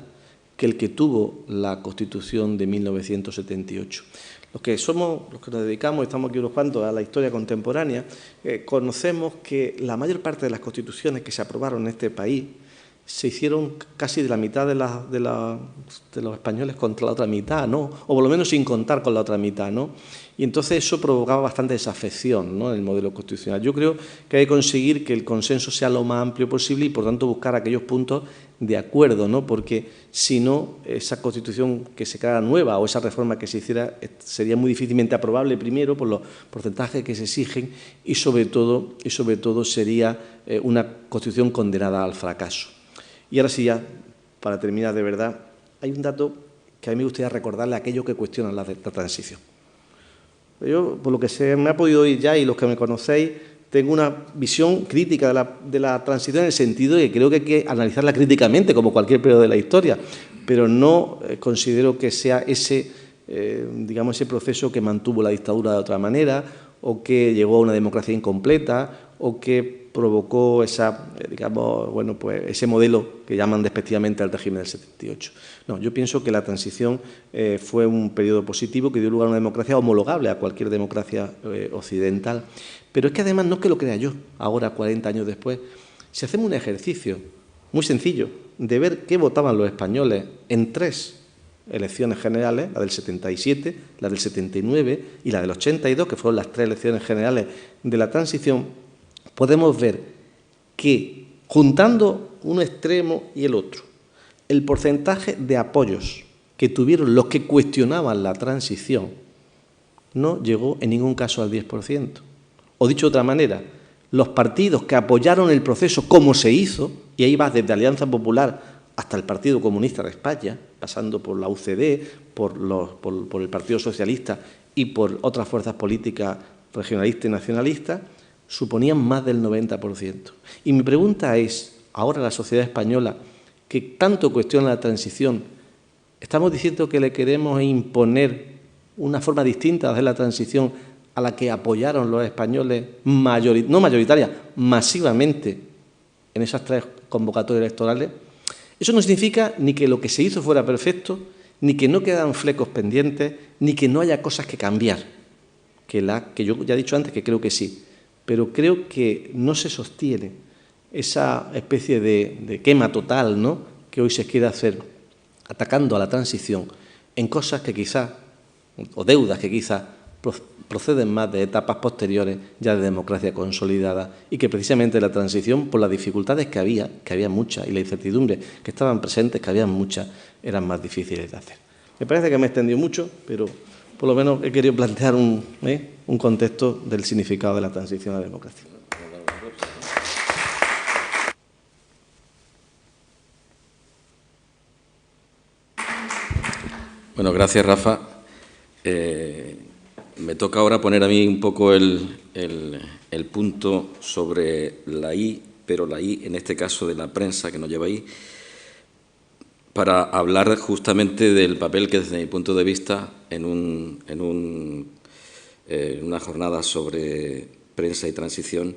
que el que tuvo la Constitución de 1978. Los que nos dedicamos, estamos aquí unos cuantos, a la historia contemporánea, conocemos que la mayor parte de las constituciones que se aprobaron en este país se hicieron casi de la mitad de los españoles contra la otra mitad, ¿no? O por lo menos sin contar con la otra mitad, ¿no? Y entonces eso provocaba bastante desafección, ¿no?, en el modelo constitucional. Yo creo que hay que conseguir que el consenso sea lo más amplio posible y, por tanto, buscar aquellos puntos de acuerdo, ¿no? Porque si no, esa Constitución que se creara nueva o esa reforma que se hiciera sería muy difícilmente aprobable, primero, por los porcentajes que se exigen y, sobre todo sería una Constitución condenada al fracaso. Y ahora sí, ya, para terminar de verdad, hay un dato que a mí me gustaría recordarle a aquellos que cuestionan la transición. Yo, por lo que se me ha podido oír ya y los que me conocéis, tengo una visión crítica de la transición en el sentido de que creo que hay que analizarla críticamente, como cualquier periodo de la historia, pero no considero que sea ese proceso que mantuvo la dictadura de otra manera o que llegó a una democracia incompleta o que provocó ese modelo que llaman despectivamente al régimen del 78. No, yo pienso que la transición fue un periodo positivo que dio lugar a una democracia homologable a cualquier democracia occidental. Pero es que además no es que lo crea yo, ahora 40 años después. Si hacemos un ejercicio muy sencillo de ver qué votaban los españoles en 3 elecciones generales, la del 77, la del 79 y la del 82, que fueron las 3 elecciones generales de la transición, podemos ver que, juntando un extremo y el otro, el porcentaje de apoyos que tuvieron los que cuestionaban la transición no llegó en ningún caso al 10%. O dicho de otra manera, los partidos que apoyaron el proceso como se hizo, y ahí va desde Alianza Popular hasta el Partido Comunista de España, pasando por la UCD, por el Partido Socialista y por otras fuerzas políticas regionalistas y nacionalistas, suponían más del 90%. Y mi pregunta es, ahora la sociedad española, que tanto cuestiona la transición, ¿estamos diciendo que le queremos imponer una forma distinta de hacer la transición a la que apoyaron los españoles, no mayoritaria, masivamente en esas 3 convocatorias electorales? Eso no significa ni que lo que se hizo fuera perfecto, ni que no quedan flecos pendientes, ni que no haya cosas que cambiar, que yo ya he dicho antes que creo que sí, pero creo que no se sostiene esa especie de quema total, ¿no?, que hoy se quiere hacer atacando a la transición en cosas que quizás, o deudas que quizás proceden más de etapas posteriores ya de democracia consolidada y que precisamente la transición, por las dificultades que había muchas, y la incertidumbre que estaban presentes, que había muchas, eran más difíciles de hacer. Me parece que me he extendido mucho, pero por lo menos he querido plantear un contexto del significado de la transición a la democracia. Bueno, gracias, Rafa. Me toca ahora poner a mí un poco el punto sobre la I, pero la I, en este caso, de la prensa que nos lleva ahí, para hablar justamente del papel que, desde mi punto de vista, en una jornada sobre prensa y transición,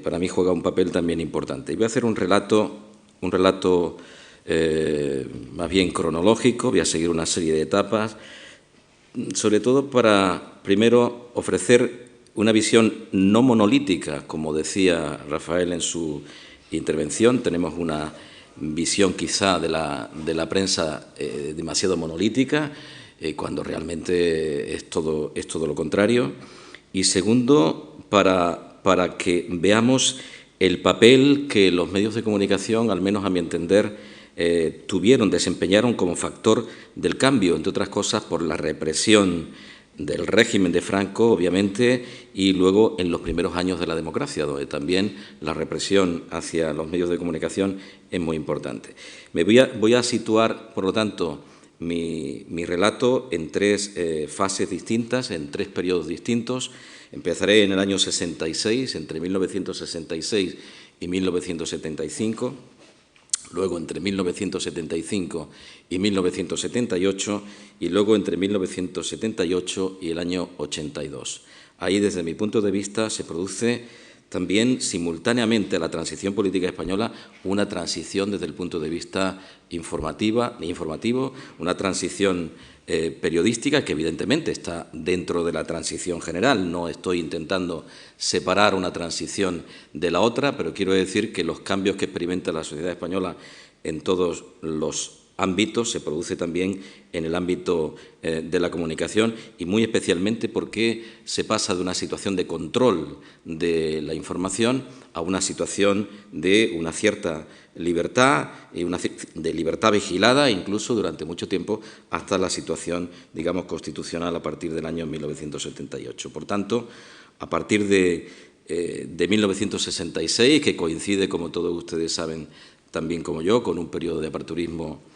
para mí juega un papel también importante. Y voy a hacer un relato más bien cronológico, voy a seguir una serie de etapas, sobre todo para, primero, ofrecer una visión no monolítica, como decía Rafael en su intervención. Tenemos una visión quizá de la prensa demasiado monolítica, cuando realmente es todo lo contrario. Y segundo, para que veamos el papel que los medios de comunicación, al menos a mi entender, desempeñaron como factor del cambio, entre otras cosas por la represión del régimen de Franco, obviamente, y luego en los primeros años de la democracia, donde también la represión hacia los medios de comunicación es muy importante. Voy a situar, por lo tanto, mi relato en tres fases distintas, en tres periodos distintos. Empezaré en el año 66, entre 1966 y 1975, luego entre 1975 y 1978 y luego entre 1978 y el año 82. Ahí, desde mi punto de vista, se produce también simultáneamente a la transición política española una transición desde el punto de vista informativo, una transición periodística que evidentemente está dentro de la transición general. No estoy intentando separar una transición de la otra, pero quiero decir que los cambios que experimenta la sociedad española en todos los ámbitos se produce también en el ámbito de la comunicación, y muy especialmente porque se pasa de una situación de control de la información a una situación de una cierta libertad, de libertad vigilada, incluso durante mucho tiempo hasta la situación, digamos, constitucional a partir del año 1978. Por tanto, a partir de 1966, que coincide, como todos ustedes saben, también como yo, con un periodo de aperturismo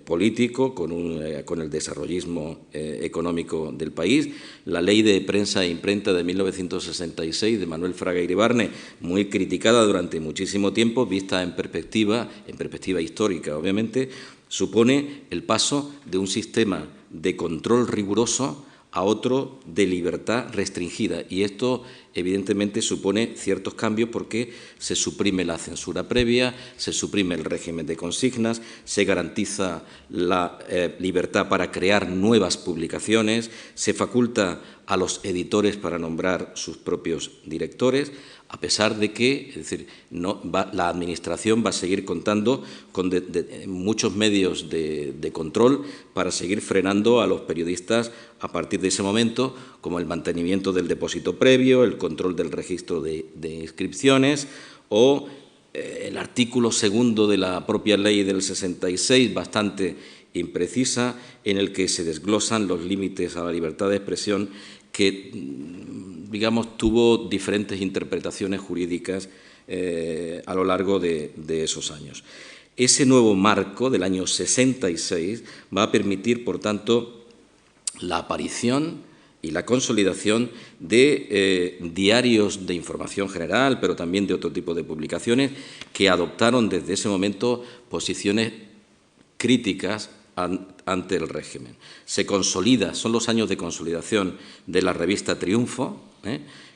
político, con el desarrollismo económico del país. La Ley de Prensa e Imprenta de 1966 de Manuel Fraga Iribarne, muy criticada durante muchísimo tiempo, vista en perspectiva histórica, obviamente, supone el paso de un sistema de control riguroso a otro de libertad restringida, y esto evidentemente supone ciertos cambios porque se suprime la censura previa, se suprime el régimen de consignas, se garantiza la libertad para crear nuevas publicaciones, se faculta a los editores para nombrar sus propios directores, a pesar de que, es decir, la Administración va a seguir contando con muchos medios de control para seguir frenando a los periodistas a partir de ese momento, como el mantenimiento del depósito previo, el control del registro de inscripciones o el artículo 2 de la propia ley del 66, bastante imprecisa, en el que se desglosan los límites a la libertad de expresión, que, digamos, tuvo diferentes interpretaciones jurídicas a lo largo de esos años. Ese nuevo marco del año 66 va a permitir, por tanto, la aparición y la consolidación de diarios de información general, pero también de otro tipo de publicaciones que adoptaron desde ese momento posiciones críticas ante el régimen. Se consolida, son los años de consolidación de la revista Triunfo,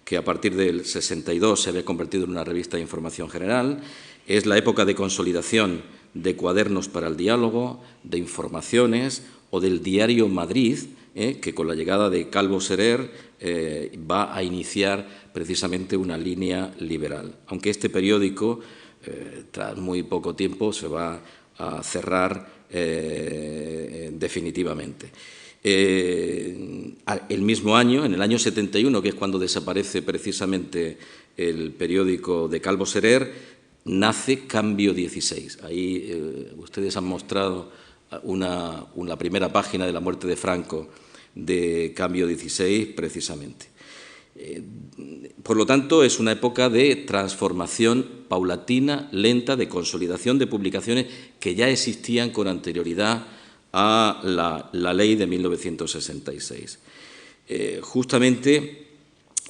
que a partir del 62 se había convertido en una revista de información general. Es la época de consolidación de Cuadernos para el Diálogo, de Informaciones o del diario Madrid, que con la llegada de Calvo Serer va a iniciar precisamente una línea liberal. Aunque este periódico, tras muy poco tiempo, se va a cerrar definitivamente. El mismo año, en el año 71, que es cuando desaparece precisamente el periódico de Calvo Serer, nace Cambio 16. Ahí ustedes han mostrado una primera página de la muerte de Franco de Cambio 16, precisamente. Por lo tanto, es una época de transformación paulatina, lenta, de consolidación de publicaciones que ya existían con anterioridad a la ley de 1966. Justamente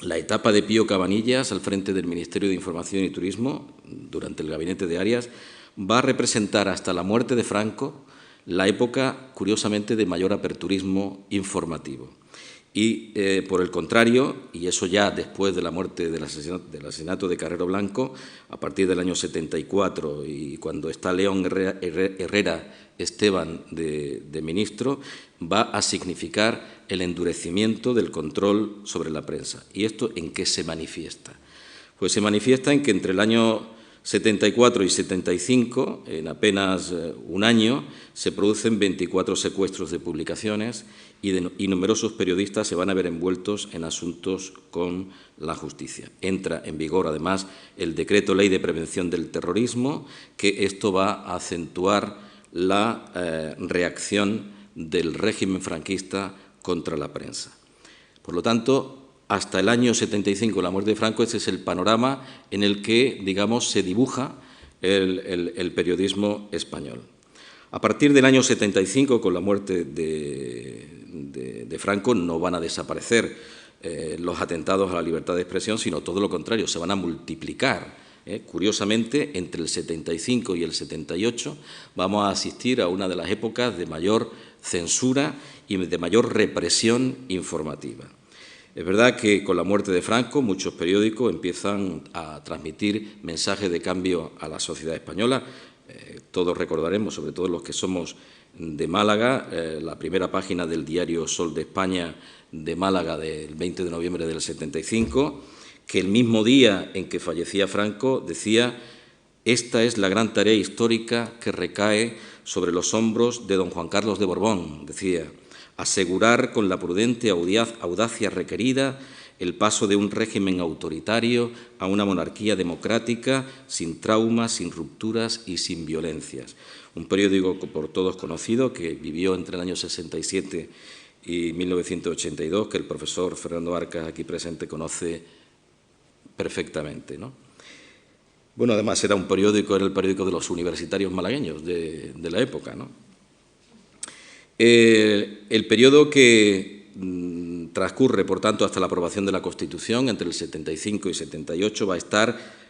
la etapa de Pío Cabanillas al frente del Ministerio de Información y Turismo, durante el gabinete de Arias, va a representar hasta la muerte de Franco la época, curiosamente, de mayor aperturismo informativo. Y, por el contrario, y eso ya después de la muerte del asesinato de Carrero Blanco, a partir del año 74 y cuando está León Herrera Esteban de ministro, va a significar el endurecimiento del control sobre la prensa. ¿Y esto en qué se manifiesta? Pues se manifiesta en que entre el año 74 y 75, en apenas un año, se producen 24 secuestros de publicaciones y numerosos periodistas se van a ver envueltos en asuntos con la justicia. Entra en vigor, además, el Decreto Ley de Prevención del Terrorismo, que esto va a acentuar la reacción del régimen franquista contra la prensa. Por lo tanto, hasta el año 75, la muerte de Franco, ese es el panorama en el que, digamos, se dibuja el periodismo español. A partir del año 75, con la muerte de Franco, no van a desaparecer los atentados a la libertad de expresión, sino todo lo contrario, se van a multiplicar. Curiosamente, entre el 75 y el 78 vamos a asistir a una de las épocas de mayor censura y de mayor represión informativa. Es verdad que con la muerte de Franco muchos periódicos empiezan a transmitir mensajes de cambio a la sociedad española. Todos recordaremos, sobre todo los que somos de Málaga, la primera página del diario Sol de España de Málaga del 20 de noviembre del 75, que el mismo día en que fallecía Franco decía: «Esta es la gran tarea histórica que recae sobre los hombros de don Juan Carlos de Borbón», decía, «asegurar con la prudente audacia requerida el paso de un régimen autoritario a una monarquía democrática sin traumas, sin rupturas y sin violencias». Un periódico por todos conocido que vivió entre el año 67 y 1982, que el profesor Fernando Arcas, aquí presente, conoce perfectamente, ¿no? Bueno, además era el periódico de los universitarios malagueños de la época, ¿no? El periodo que transcurre, por tanto, hasta la aprobación de la Constitución, entre el 75 y 78, va a estar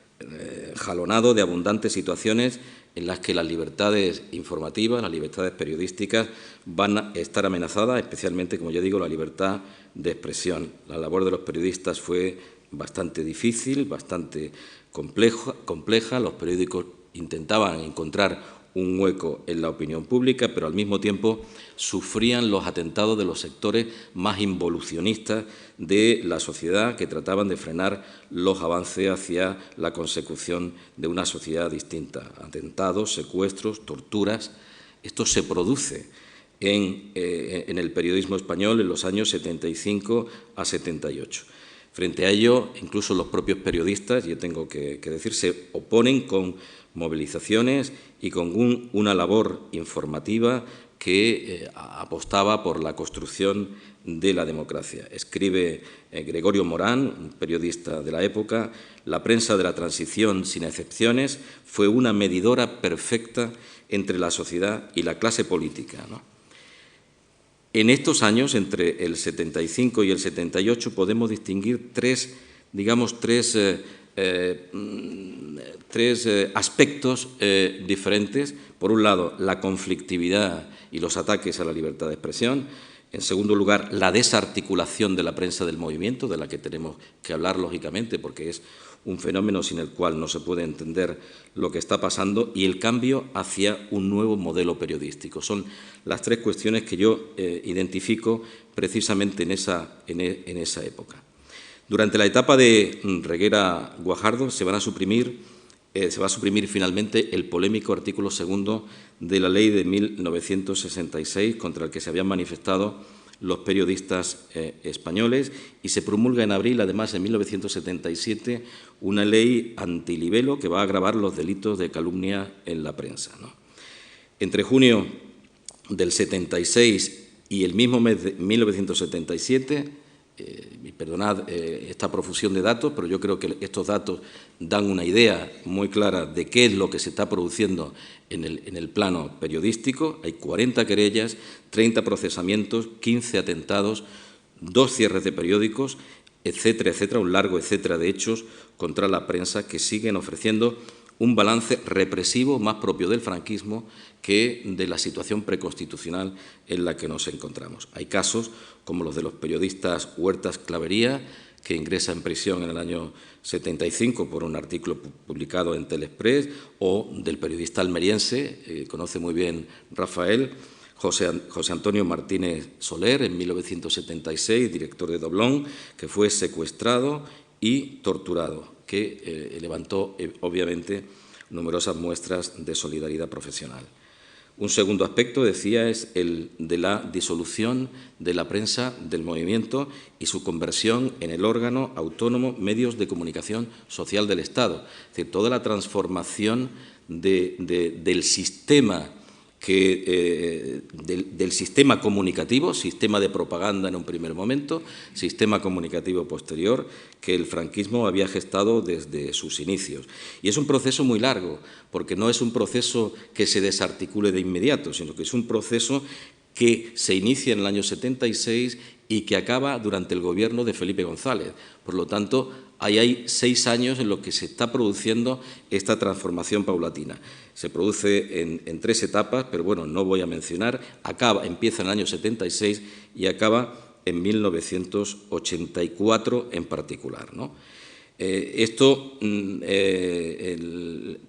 jalonado de abundantes situaciones en las que las libertades informativas, las libertades periodísticas van a estar amenazadas, especialmente, como ya digo, la libertad de expresión. La labor de los periodistas fue bastante difícil, bastante compleja. Los periódicos intentaban encontrar un hueco en la opinión pública, pero al mismo tiempo sufrían los atentados de los sectores más involucionistas de la sociedad, que trataban de frenar los avances hacia la consecución de una sociedad distinta. Atentados, secuestros, torturas. Esto se produce en el periodismo español en los años 75 a 78. Frente a ello, incluso los propios periodistas, yo tengo que decir, se oponen con movilizaciones y con una labor informativa que apostaba por la construcción de la democracia. Escribe Gregorio Morán, un periodista de la época: «La prensa de la transición, sin excepciones, fue una medidora perfecta entre la sociedad y la clase política», ¿no? En estos años, entre el 75 y el 78, podemos distinguir tres aspectos diferentes. Por un lado, la conflictividad y los ataques a la libertad de expresión. En segundo lugar, la desarticulación de la prensa del movimiento, de la que tenemos que hablar, lógicamente, porque es un fenómeno sin el cual no se puede entender lo que está pasando, y el cambio hacia un nuevo modelo periodístico. Son las tres cuestiones que yo identifico precisamente en esa época. Durante la etapa de Reguera Guajardo se va a suprimir finalmente el polémico artículo 2 de la Ley de 1966, contra el que se habían manifestado los periodistas españoles, y se promulga en abril, además, en 1977, una ley antilibelo que va a agravar los delitos de calumnia en la prensa, ¿no? Entre junio del 76 y el mismo mes de 1977, perdonad esta profusión de datos, pero yo creo que estos datos dan una idea muy clara de qué es lo que se está produciendo en el plano periodístico. Hay 40 querellas, 30 procesamientos, 15 atentados, 2 cierres de periódicos, etcétera, etcétera, un largo etcétera de hechos contra la prensa que siguen ofreciendo un balance represivo más propio del franquismo que de la situación preconstitucional en la que nos encontramos. Hay casos como los de los periodistas Huertas Clavería, que ingresa en prisión en el año 75 por un artículo publicado en Telexpress, o del periodista almeriense, conoce muy bien Rafael, José Antonio Martínez Soler, en 1976, director de Doblón, que fue secuestrado y torturado, que levantó, obviamente, numerosas muestras de solidaridad profesional. Un segundo aspecto, decía, es el de la disolución de la prensa del movimiento y su conversión en el órgano autónomo medios de comunicación social del Estado. Es decir, toda la transformación del sistema del sistema comunicativo, sistema de propaganda en un primer momento, sistema comunicativo posterior, que el franquismo había gestado desde sus inicios. Y es un proceso muy largo, porque no es un proceso que se desarticule de inmediato, sino que es un proceso que se inicia en el año 76 y que acaba durante el gobierno de Felipe González. Por lo tanto, ahí hay 6 años en los que se está produciendo esta transformación paulatina. Se produce en 3 etapas, pero bueno, no voy a mencionar. Empieza en el año 76 y acaba en 1984 en particular, ¿no? Esto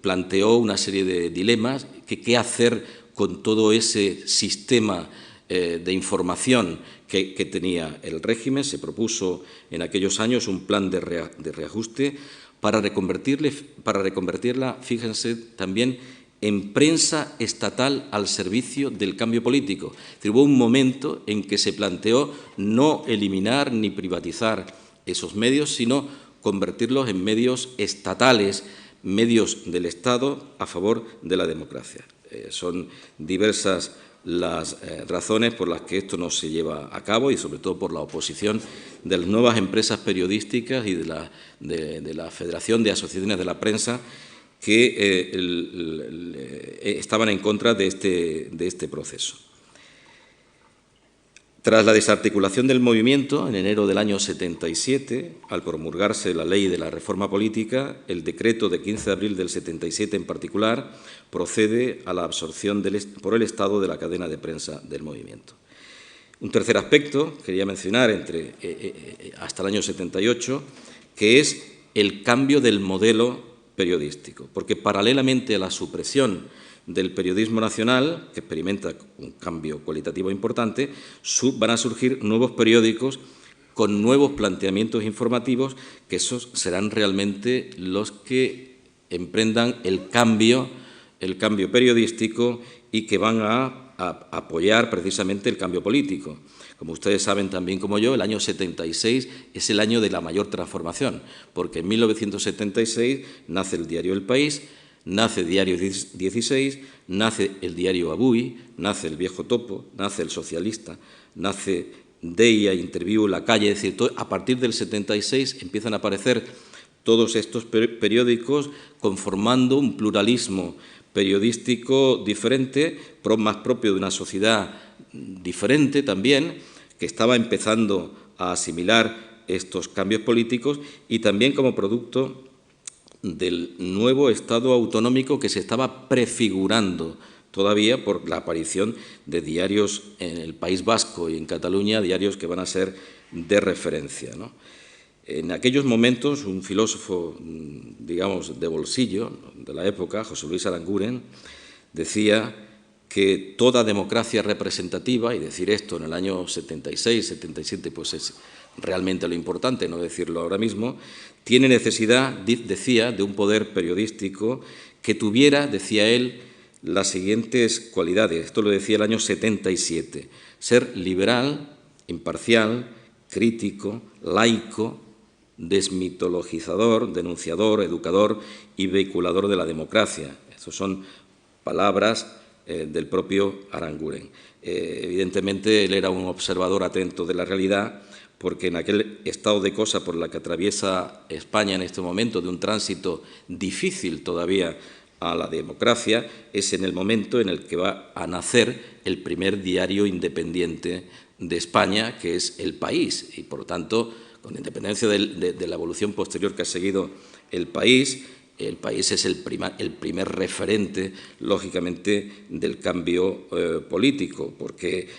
planteó una serie de dilemas, qué hacer con todo ese sistema de información que tenía el régimen. Se propuso en aquellos años un plan de reajuste para reconvertirla, fíjense, también en prensa estatal al servicio del cambio político. Es decir, hubo un momento en que se planteó no eliminar ni privatizar esos medios, sino convertirlos en medios estatales, medios del Estado a favor de la democracia. Son diversas las razones por las que esto no se lleva a cabo y sobre todo por la oposición de las nuevas empresas periodísticas y de la Federación de Asociaciones de la Prensa que estaban en contra de este proceso. Tras la desarticulación del movimiento, en enero del año 77, al promulgarse la ley de la reforma política, el decreto de 15 de abril del 77 en particular procede a la absorción por el Estado de la cadena de prensa del movimiento. Un tercer aspecto, quería mencionar hasta el año 78, que es el cambio del modelo periodístico, porque paralelamente a la supresión del periodismo nacional, que experimenta un cambio cualitativo importante, van a surgir nuevos periódicos con nuevos planteamientos informativos, que esos serán realmente los que emprendan el cambio periodístico y que van a apoyar precisamente el cambio político. Como ustedes saben también como yo, el año 76 es el año de la mayor transformación, porque en 1976 nace el diario El País, nace Diario 16, nace el diario Avui, nace El Viejo Topo, nace El Socialista, nace Deia, Interviú, La Calle. Es decir, a partir del 76 empiezan a aparecer todos estos periódicos conformando un pluralismo periodístico diferente, más propio de una sociedad diferente también, que estaba empezando a asimilar estos cambios políticos y también como producto del nuevo Estado autonómico que se estaba prefigurando todavía por la aparición de diarios en el País Vasco y en Cataluña, diarios que van a ser de referencia, ¿no? En aquellos momentos, un filósofo, digamos, de bolsillo de la época, José Luis Aranguren, decía que toda democracia representativa, y decir esto en el año 76, 77, pues es realmente lo importante, no decirlo ahora mismo, tiene necesidad, decía, de un poder periodístico que tuviera, decía él, las siguientes cualidades. Esto lo decía el año 77. Ser liberal, imparcial, crítico, laico, desmitologizador, denunciador, educador y vehiculador de la democracia. Esas son palabras del propio Aranguren. Evidentemente, él era un observador atento de la realidad, porque en aquel estado de cosas por la que atraviesa España en este momento, de un tránsito difícil todavía a la democracia, es en el momento en el que va a nacer el primer diario independiente de España, que es El País, y por lo tanto, con independencia de la evolución posterior que ha seguido El País, El País es el primer referente, lógicamente, del cambio político, porque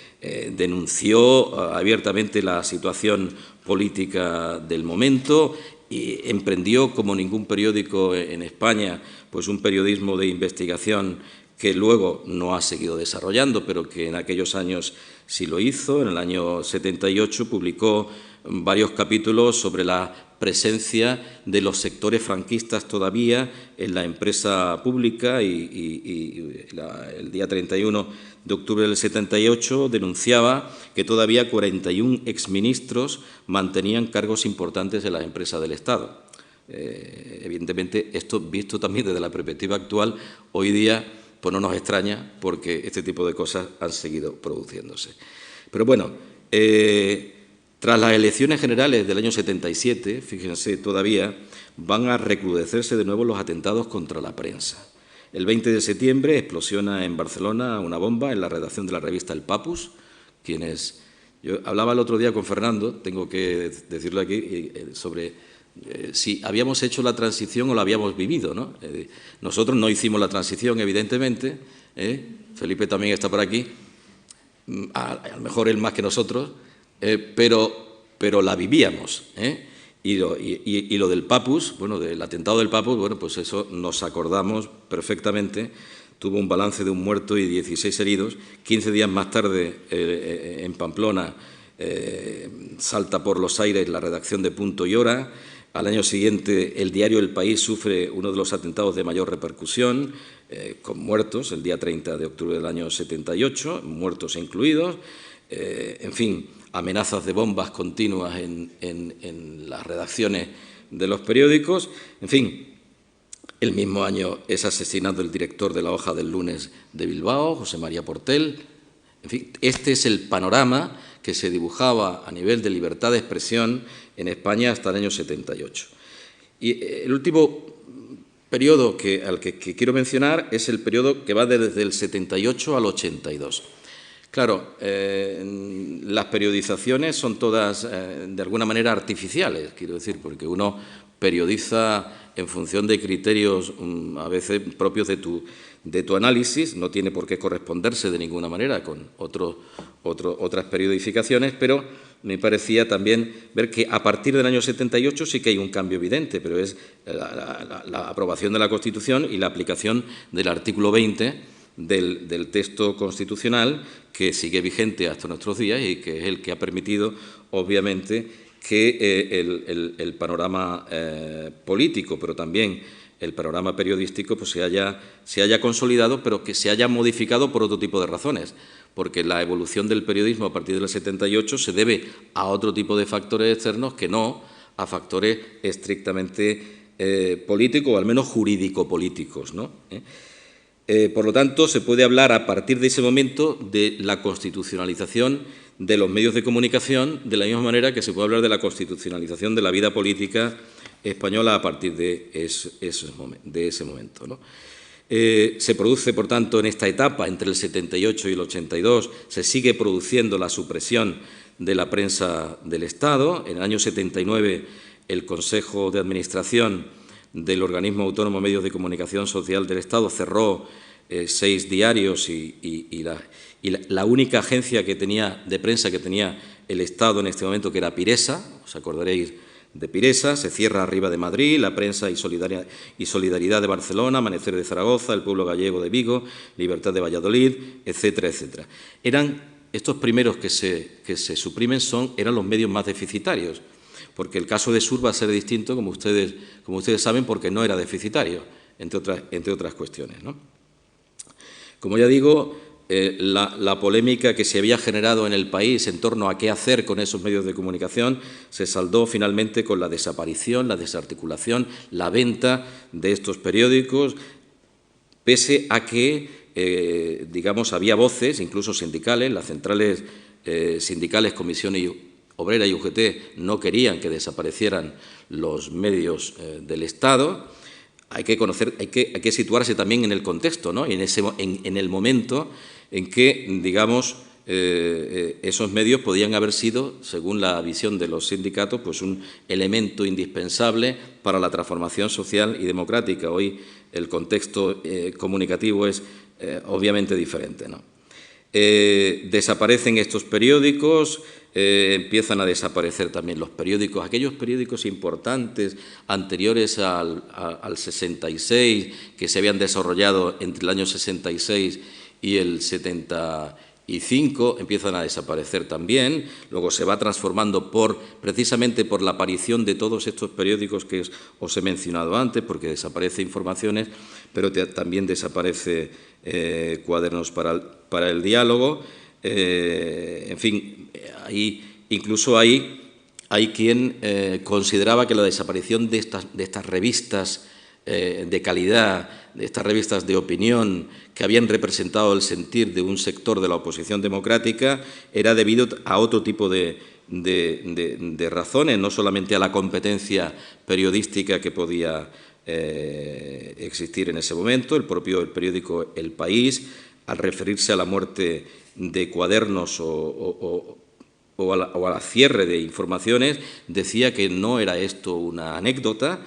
denunció abiertamente la situación política del momento y emprendió, como ningún periódico en España, pues un periodismo de investigación que luego no ha seguido desarrollando, pero que en aquellos años sí lo hizo. En el año 78 publicó varios capítulos sobre la presencia de los sectores franquistas todavía en la empresa pública y el día 31 de octubre del 78 denunciaba que todavía 41 exministros mantenían cargos importantes en las empresas del Estado. Evidentemente, esto visto también desde la perspectiva actual, hoy día pues no nos extraña porque este tipo de cosas han seguido produciéndose. Pero bueno, tras las elecciones generales del año 77, fíjense todavía, van a recrudecerse de nuevo los atentados contra la prensa. El 20 de septiembre explosiona en Barcelona una bomba en la redacción de la revista El Papus, yo hablaba el otro día con Fernando, tengo que decirlo aquí, sobre si habíamos hecho la transición o la habíamos vivido, ¿no? Nosotros no hicimos la transición, evidentemente, Felipe también está por aquí, a lo mejor él más que nosotros, pero la vivíamos, Y lo del Papus, bueno, del atentado del Papus, bueno, pues eso nos acordamos perfectamente. Tuvo un balance de un muerto y 16 heridos. 15 días más tarde, en Pamplona, salta por los aires la redacción de Punto y Hora. Al año siguiente, el diario El País sufre uno de los atentados de mayor repercusión, con muertos, el día 30 de octubre del año 78, muertos incluidos. En fin, amenazas de bombas continuas en las redacciones de los periódicos. En fin, el mismo año es asesinado el director de La Hoja del Lunes de Bilbao, José María Portell. En fin, este es el panorama que se dibujaba a nivel de libertad de expresión en España hasta el año 78. Y el último periodo al que quiero mencionar es el periodo que va desde el 78 al 82. Claro, las periodizaciones son todas, de alguna manera, artificiales, quiero decir, porque uno periodiza en función de criterios a veces propios de tu análisis, no tiene por qué corresponderse de ninguna manera con otras periodificaciones, pero me parecía también ver que a partir del año 78 sí que hay un cambio evidente, pero es la aprobación de la Constitución y la aplicación del artículo 20 del texto constitucional, que sigue vigente hasta nuestros días y que es el que ha permitido, obviamente, que el panorama político, pero también el panorama periodístico, pues se haya consolidado, pero que se haya modificado por otro tipo de razones, porque la evolución del periodismo a partir del 78 se debe a otro tipo de factores externos que no a factores estrictamente políticos o al menos jurídico-políticos, ¿no? Por lo tanto, se puede hablar a partir de ese momento de la constitucionalización de los medios de comunicación, de la misma manera que se puede hablar de la constitucionalización de la vida política española a partir de ese momento, ¿no? Se produce, por tanto, en esta etapa, entre el 78 y el 82, se sigue produciendo la supresión de la prensa del Estado. En el año 79, el Consejo de Administración del Organismo Autónomo de Medios de Comunicación Social del Estado cerró 6 diarios y la única agencia de prensa que tenía el Estado en este momento, que era Piresa, os acordaréis de Piresa, se cierra Arriba de Madrid, La Prensa y Solidaridad de Barcelona, Amanecer de Zaragoza, El Pueblo Gallego de Vigo, Libertad de Valladolid, etcétera, etcétera. Estos primeros que se suprimen eran los medios más deficitarios, porque el caso de Sur va a ser distinto, como ustedes saben, porque no era deficitario, entre otras cuestiones, ¿no? Como ya digo, la polémica que se había generado en el país en torno a qué hacer con esos medios de comunicación se saldó finalmente con la desaparición, la desarticulación, la venta de estos periódicos, pese a que, digamos, había voces, incluso sindicales, las centrales sindicales, Comisión Obrera y UGT no querían que desaparecieran los medios del Estado. Hay que situarse también en el contexto, ¿no? En el momento en que, digamos, esos medios podían haber sido, según la visión de los sindicatos, pues un elemento indispensable para la transformación social y democrática. Hoy el contexto comunicativo es obviamente diferente, ¿no? Desaparecen estos periódicos, empiezan a desaparecer también los periódicos, aquellos periódicos importantes anteriores al 66, que se habían desarrollado entre el año 66 y el 75, empiezan a desaparecer también. Luego se va transformando precisamente por la aparición de todos estos periódicos que os he mencionado antes, porque desaparece informaciones, pero también desaparece cuadernos para el diálogo. En fin, incluso hay quien consideraba que la desaparición de estas revistas de calidad, de estas revistas de opinión que habían representado el sentir de un sector de la oposición democrática era debido a otro tipo de razones, no solamente a la competencia periodística que podía existir en ese momento. El periódico El País, al referirse a la muerte de cuadernos o al cierre de informaciones, decía que no era esto una anécdota,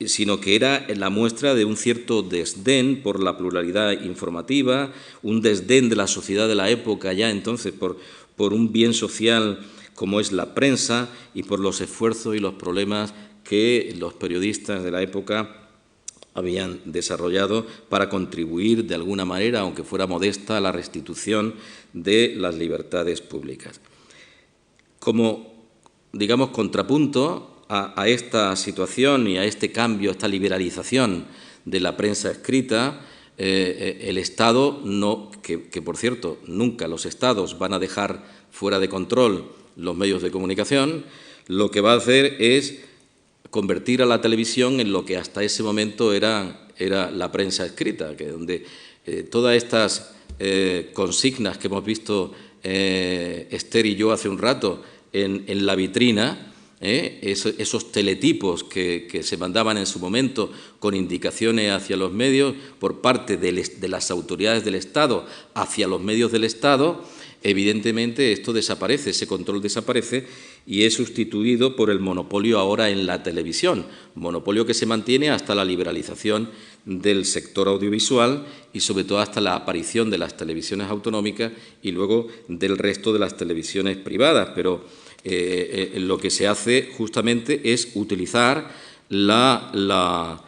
sino que era la muestra de un cierto desdén por la pluralidad informativa, un desdén de la sociedad de la época ya entonces por un bien social como es la prensa y por los esfuerzos y los problemas que los periodistas de la época habían desarrollado para contribuir de alguna manera, aunque fuera modesta, a la restitución de las libertades públicas. Como, digamos, contrapunto a esta situación y a este cambio, a esta liberalización de la prensa escrita, el Estado, que por cierto nunca los Estados van a dejar fuera de control los medios de comunicación, lo que va a hacer es convertir a la televisión en lo que hasta ese momento era la prensa escrita, que donde todas estas consignas que hemos visto Esther y yo hace un rato en la vitrina, esos teletipos que se mandaban en su momento con indicaciones hacia los medios por parte de las autoridades del Estado hacia los medios del Estado, evidentemente esto desaparece, ese control desaparece y es sustituido por el monopolio ahora en la televisión, monopolio que se mantiene hasta la liberalización del sector audiovisual y sobre todo hasta la aparición de las televisiones autonómicas y luego del resto de las televisiones privadas, pero lo que se hace justamente es utilizar los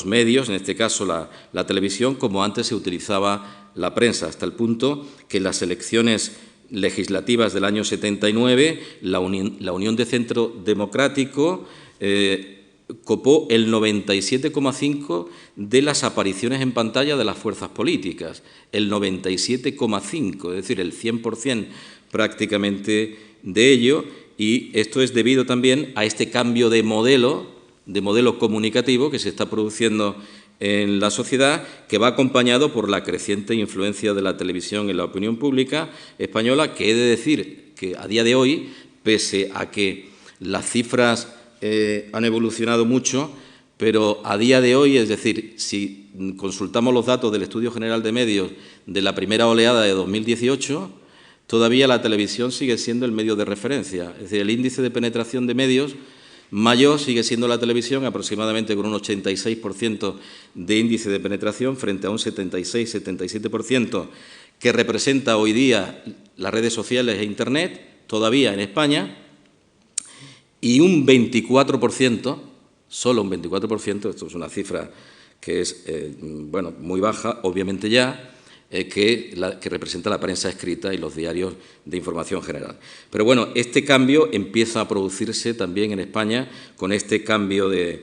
medios, en este caso la televisión, como antes se utilizaba la prensa, hasta el punto que en las elecciones legislativas del año 79, la Unión de Centro Democrático copó el 97,5% de las apariciones en pantalla de las fuerzas políticas, el 97,5%, es decir, el 100% prácticamente de ello, y esto es debido también a este cambio de modelo comunicativo que se está produciendo en la sociedad, que va acompañado por la creciente influencia de la televisión en la opinión pública española, que he de decir que a día de hoy, pese a que las cifras han evolucionado mucho, pero a día de hoy, es decir, si consultamos los datos del Estudio General de Medios de la primera oleada de 2018, todavía la televisión sigue siendo el medio de referencia. Es decir, el índice de penetración de medios mayor sigue siendo la televisión, aproximadamente con un 86% de índice de penetración frente a un 76-77% que representa hoy día las redes sociales e Internet, todavía en España, y un 24%, solo un 24%, esto es una cifra que es muy baja, obviamente ya, que representa la prensa escrita y los diarios de información general. Pero bueno, este cambio empieza a producirse también en España con este cambio de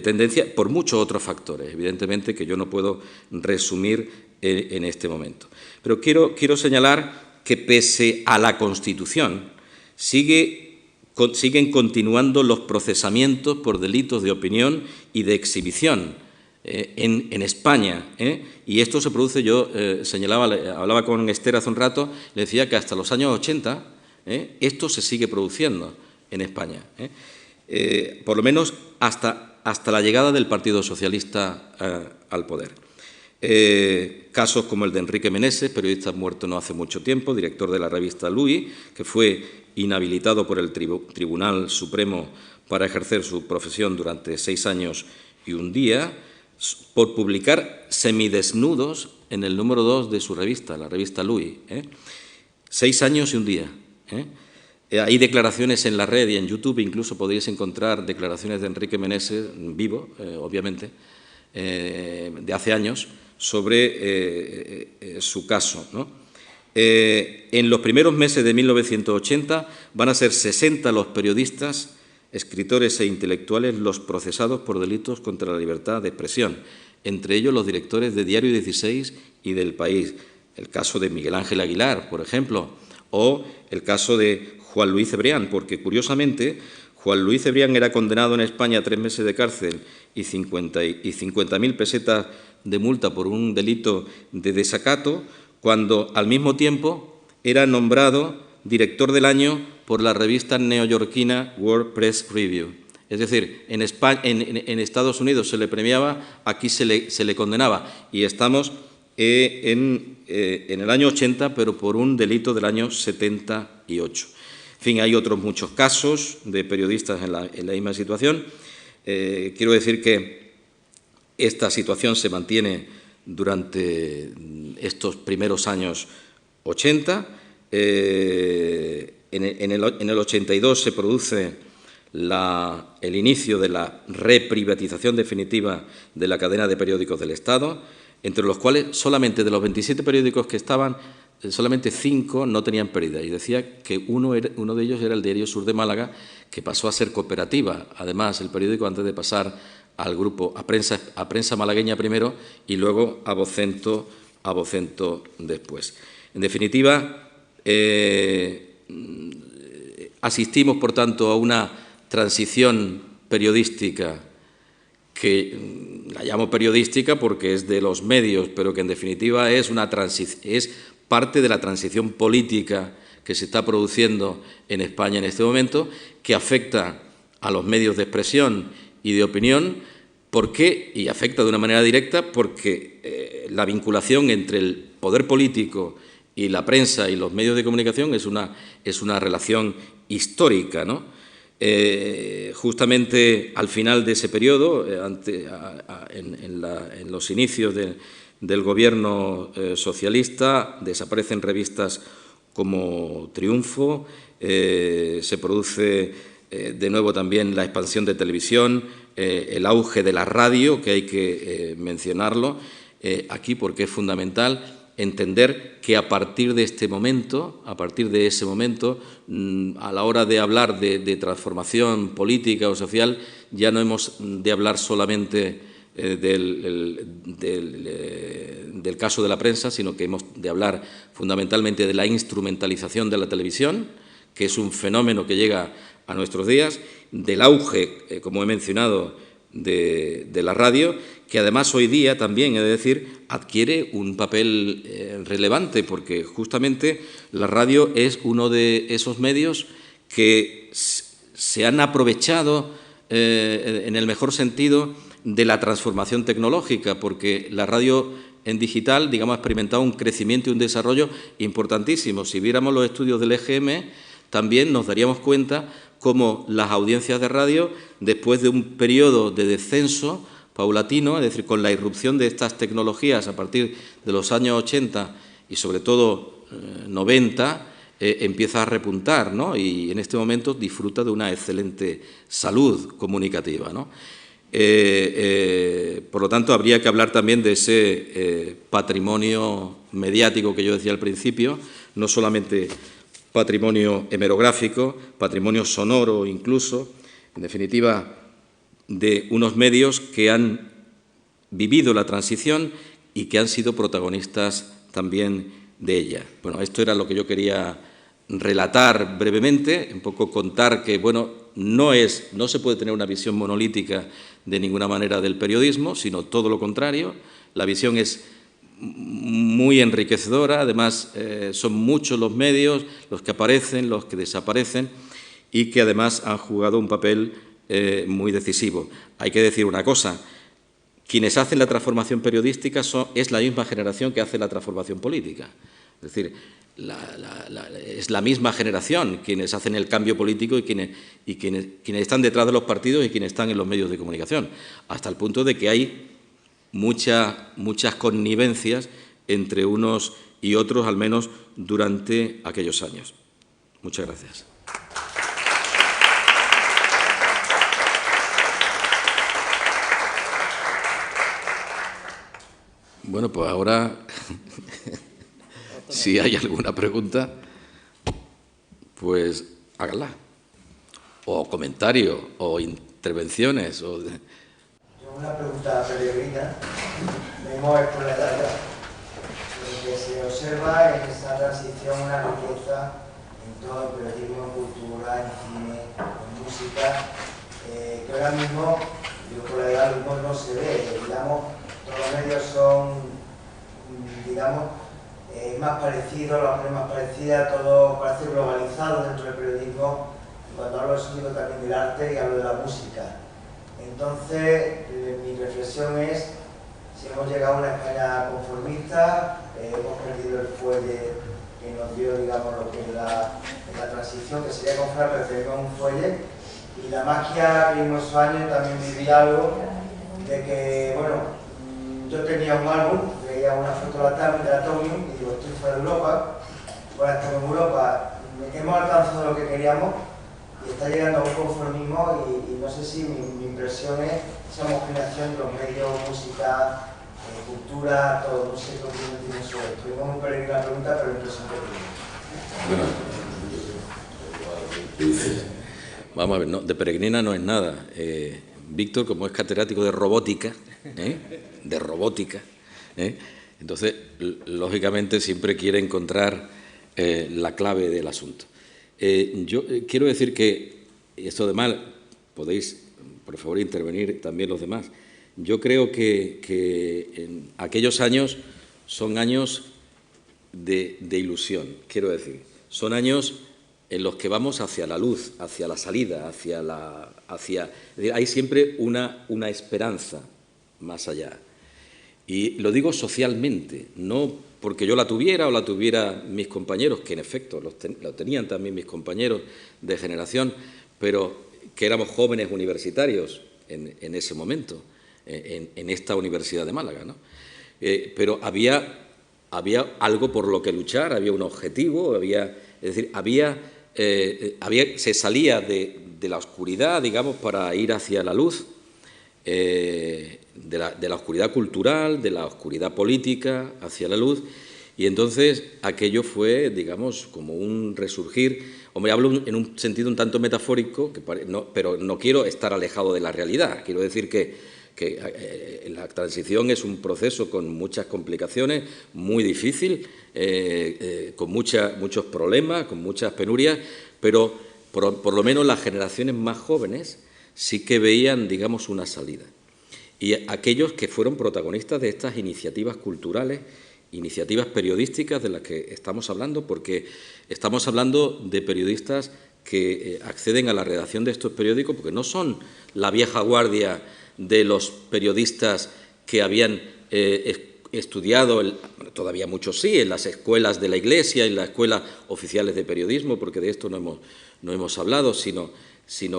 tendencia por muchos otros factores, evidentemente, que yo no puedo resumir en este momento. Pero quiero señalar que pese a la Constitución siguen continuando los procesamientos por delitos de opinión y de exhibición en España, y esto se produce, yo hablaba con Esther hace un rato, le decía que hasta los años 80 esto se sigue produciendo en España, por lo menos hasta la llegada del Partido Socialista al poder. Casos como el de Enrique Meneses, periodista muerto no hace mucho tiempo, director de la revista Luis, que fue inhabilitado por el Tribunal Supremo para ejercer su profesión durante 6 años y un día, por publicar semidesnudos en el número 2 de su revista, la revista Luis. 6 años y un día. Hay declaraciones en la red y en YouTube, incluso podéis encontrar declaraciones de Enrique Meneses, vivo, obviamente, de hace años, sobre su caso, ¿no? En los primeros meses de 1980 van a ser 60 los periodistas, escritores e intelectuales los procesados por delitos contra la libertad de expresión, entre ellos los directores de Diario 16 y del País. El caso de Miguel Ángel Aguilar, por ejemplo, o el caso de Juan Luis Cebrián, porque curiosamente Juan Luis Cebrián era condenado en España a 3 meses de cárcel y 50.000 pesetas de multa por un delito de desacato, cuando al mismo tiempo era nombrado director del año por la revista neoyorquina World Press Review. Es decir, en Estados Unidos se le premiaba, aquí se le condenaba, y estamos en el año 80, pero por un delito del año 78. En fin, hay otros muchos casos de periodistas en la misma situación. Quiero decir que esta situación se mantiene durante estos primeros años 80. En el 82 se produce el inicio de la reprivatización definitiva de la cadena de periódicos del Estado, entre los cuales solamente de los 27 periódicos que estaban, solamente 5 no tenían pérdida. Y decía que uno de ellos era el Diario Sur de Málaga, que pasó a ser cooperativa, además, el periódico, antes de pasar al grupo, a prensa malagueña primero y luego a Vocento después. En definitiva, asistimos, por tanto, a una transición periodística que la llamo periodística porque es de los medios, pero que en definitiva es parte de la transición política que se está produciendo en España en este momento, que afecta a los medios de expresión y de opinión, y afecta de una manera directa porque la vinculación entre el poder político y la prensa y los medios de comunicación es una relación histórica, ¿no? Justamente al final de ese periodo, en los inicios del gobierno socialista, desaparecen revistas como Triunfo, se produce de nuevo también la expansión de televisión, el auge de la radio, que hay que mencionarlo aquí porque es fundamental entender que a partir de ese momento, a la hora de hablar de transformación política o social, ya no hemos de hablar solamente del caso de la prensa, sino que hemos de hablar fundamentalmente de la instrumentalización de la televisión, que es un fenómeno que llega a nuestros días, del auge, como he mencionado, de la radio, que además hoy día también, he de decir, adquiere un papel relevante, porque justamente la radio es uno de esos medios que se han aprovechado en el mejor sentido de la transformación tecnológica, porque la radio en digital, digamos, ha experimentado un crecimiento y un desarrollo importantísimo. Si viéramos los estudios del EGM, también nos daríamos cuenta cómo las audiencias de radio, después de un periodo de descenso paulatino, es decir, con la irrupción de estas tecnologías a partir de los años 80 y sobre todo 90, empieza a repuntar, ¿no? Y en este momento disfruta de una excelente salud comunicativa, ¿no? Por lo tanto, habría que hablar también de ese patrimonio mediático que yo decía al principio, no solamente patrimonio hemerográfico, patrimonio sonoro incluso, en definitiva, de unos medios que han vivido la transición y que han sido protagonistas también de ella. Bueno, esto era lo que yo quería relatar brevemente, un poco contar que, bueno, no se puede tener una visión monolítica de ninguna manera del periodismo, sino todo lo contrario. La visión es muy enriquecedora, además son muchos los medios, los que aparecen, los que desaparecen y que además han jugado un papel muy decisivo. Hay que decir una cosa, quienes hacen la transformación periodística es la misma generación que hace la transformación política. Es decir, es la misma generación quienes hacen el cambio político y quienes están detrás de los partidos y quienes están en los medios de comunicación, hasta el punto de que hay muchas connivencias entre unos y otros, al menos durante aquellos años. Muchas gracias. Bueno, pues ahora, si hay alguna pregunta, pues háganla. O comentarios, o intervenciones. Yo una pregunta peregrina. Vemos por la edad. Lo que se observa en esa transición una riqueza en todo el periodismo, en cultura, en cine, en música, que ahora mismo, por la edad mismo no se ve. Digamos, todos los medios son, digamos, más parecidos, las cosas más parecidas, todo parece globalizado dentro del periodismo. Cuando hablo de eso digo también del arte y hablo de la música. Entonces, mi reflexión es si hemos llegado a una España conformista, hemos perdido el fuelle que nos dio, digamos, lo que es la transición, que sería conformar, pero tenemos un fuelle. Y la magia que vimos esos años también viví algo de que, bueno, yo tenía un álbum, veía una foto de Atomium y digo, estoy fuera de Europa, ahora estamos en Europa, hemos alcanzado lo que queríamos y está llegando a un conformismo y no sé si mi impresión es esa homogenización de los medios, música, cultura, todo, no sé qué opinión tienen sobre esto. Tuvimos muy peregrina la pregunta, pero la impresión que Bueno, vamos a ver, no, de peregrina no es nada. Víctor, como es catedrático de robótica, entonces, lógicamente, siempre quiere encontrar la clave del asunto. Yo quiero decir que, esto además, podéis, por favor, intervenir también los demás. Yo creo que en aquellos años son años de ilusión, quiero decir. Son años en los que vamos hacia la luz, hacia la salida, es decir, hay siempre una esperanza más allá. Y lo digo socialmente, no porque yo la tuviera o la tuviera mis compañeros, que en efecto lo tenían también mis compañeros de generación, pero que éramos jóvenes universitarios en ese momento, en esta Universidad de Málaga, ¿no? Pero había algo por lo que luchar, había un objetivo, se salía de la oscuridad, digamos, para ir hacia la luz, de la oscuridad cultural, de la oscuridad política, hacia la luz, y entonces aquello fue, digamos, como un resurgir. Hombre, hablo en un sentido un tanto metafórico, pero no quiero estar alejado de la realidad. Quiero decir que la transición es un proceso con muchas complicaciones, muy difícil, con muchos problemas, con muchas penurias, pero por lo menos las generaciones más jóvenes sí que veían, digamos, una salida. Y aquellos que fueron protagonistas de estas iniciativas culturales, iniciativas periodísticas de las que estamos hablando, porque estamos hablando de periodistas que acceden a la redacción de estos periódicos, porque no son la vieja guardia de los periodistas que habían estudiado, todavía muchos sí, en las escuelas de la Iglesia, en las escuelas oficiales de periodismo, porque de esto no hemos hablado, sino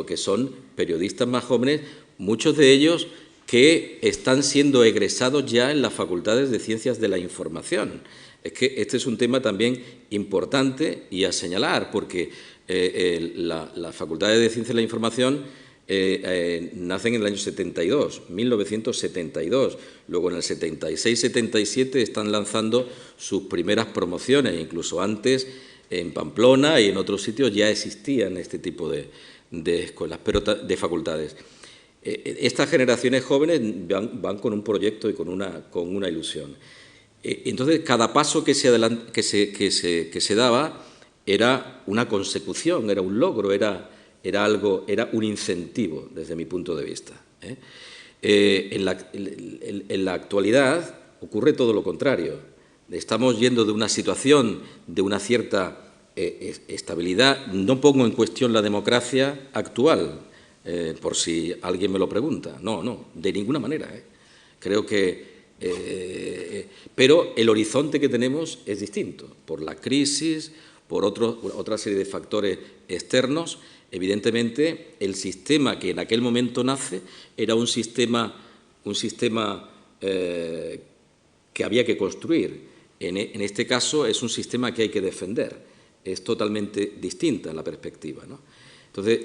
que son periodistas más jóvenes, muchos de ellos que están siendo egresados ya en las facultades de Ciencias de la Información. Es que este es un tema también importante y a señalar, porque las facultades de Ciencias de la Información nacen en el año 72, 1972. Luego en el 76-77 están lanzando sus primeras promociones, incluso antes en Pamplona y en otros sitios ya existían este tipo de escuelas, pero de facultades. Estas generaciones jóvenes van con un proyecto y con una ilusión. Entonces, cada paso que se daba era una consecución, era un logro, era un incentivo desde mi punto de vista. En la actualidad ocurre todo lo contrario. Estamos yendo de una situación de una cierta estabilidad. No pongo en cuestión la democracia actual, por si alguien me lo pregunta. No, de ninguna manera. Creo que... pero el horizonte que tenemos es distinto, por la crisis, por otra serie de factores externos. Evidentemente, el sistema que en aquel momento nace era un sistema que había que construir. En este caso es un sistema que hay que defender. Es totalmente distinta la perspectiva, ¿no? Entonces,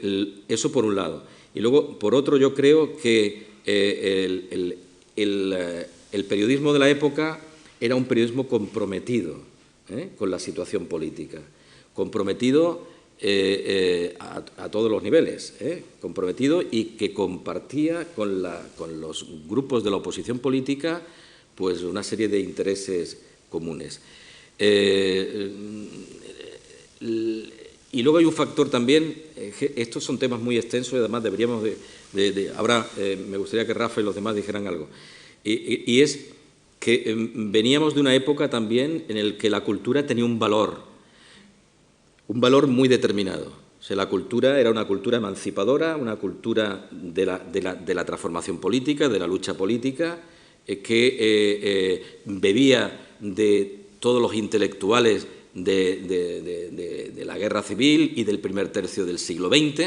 eso por un lado. Y luego, por otro, yo creo que el periodismo de la época era un periodismo comprometido con la situación política, comprometido a todos los niveles, comprometido y que compartía con los grupos de la oposición política pues una serie de intereses comunes. Y luego hay un factor también, estos son temas muy extensos y además deberíamos ahora me gustaría que Rafa y los demás dijeran algo, y es que veníamos de una época también en la que la cultura tenía un valor muy determinado. O sea, la cultura era una cultura emancipadora, una cultura de la transformación política, de la lucha política, que bebía de todos los intelectuales de la guerra civil y del primer tercio del siglo XX,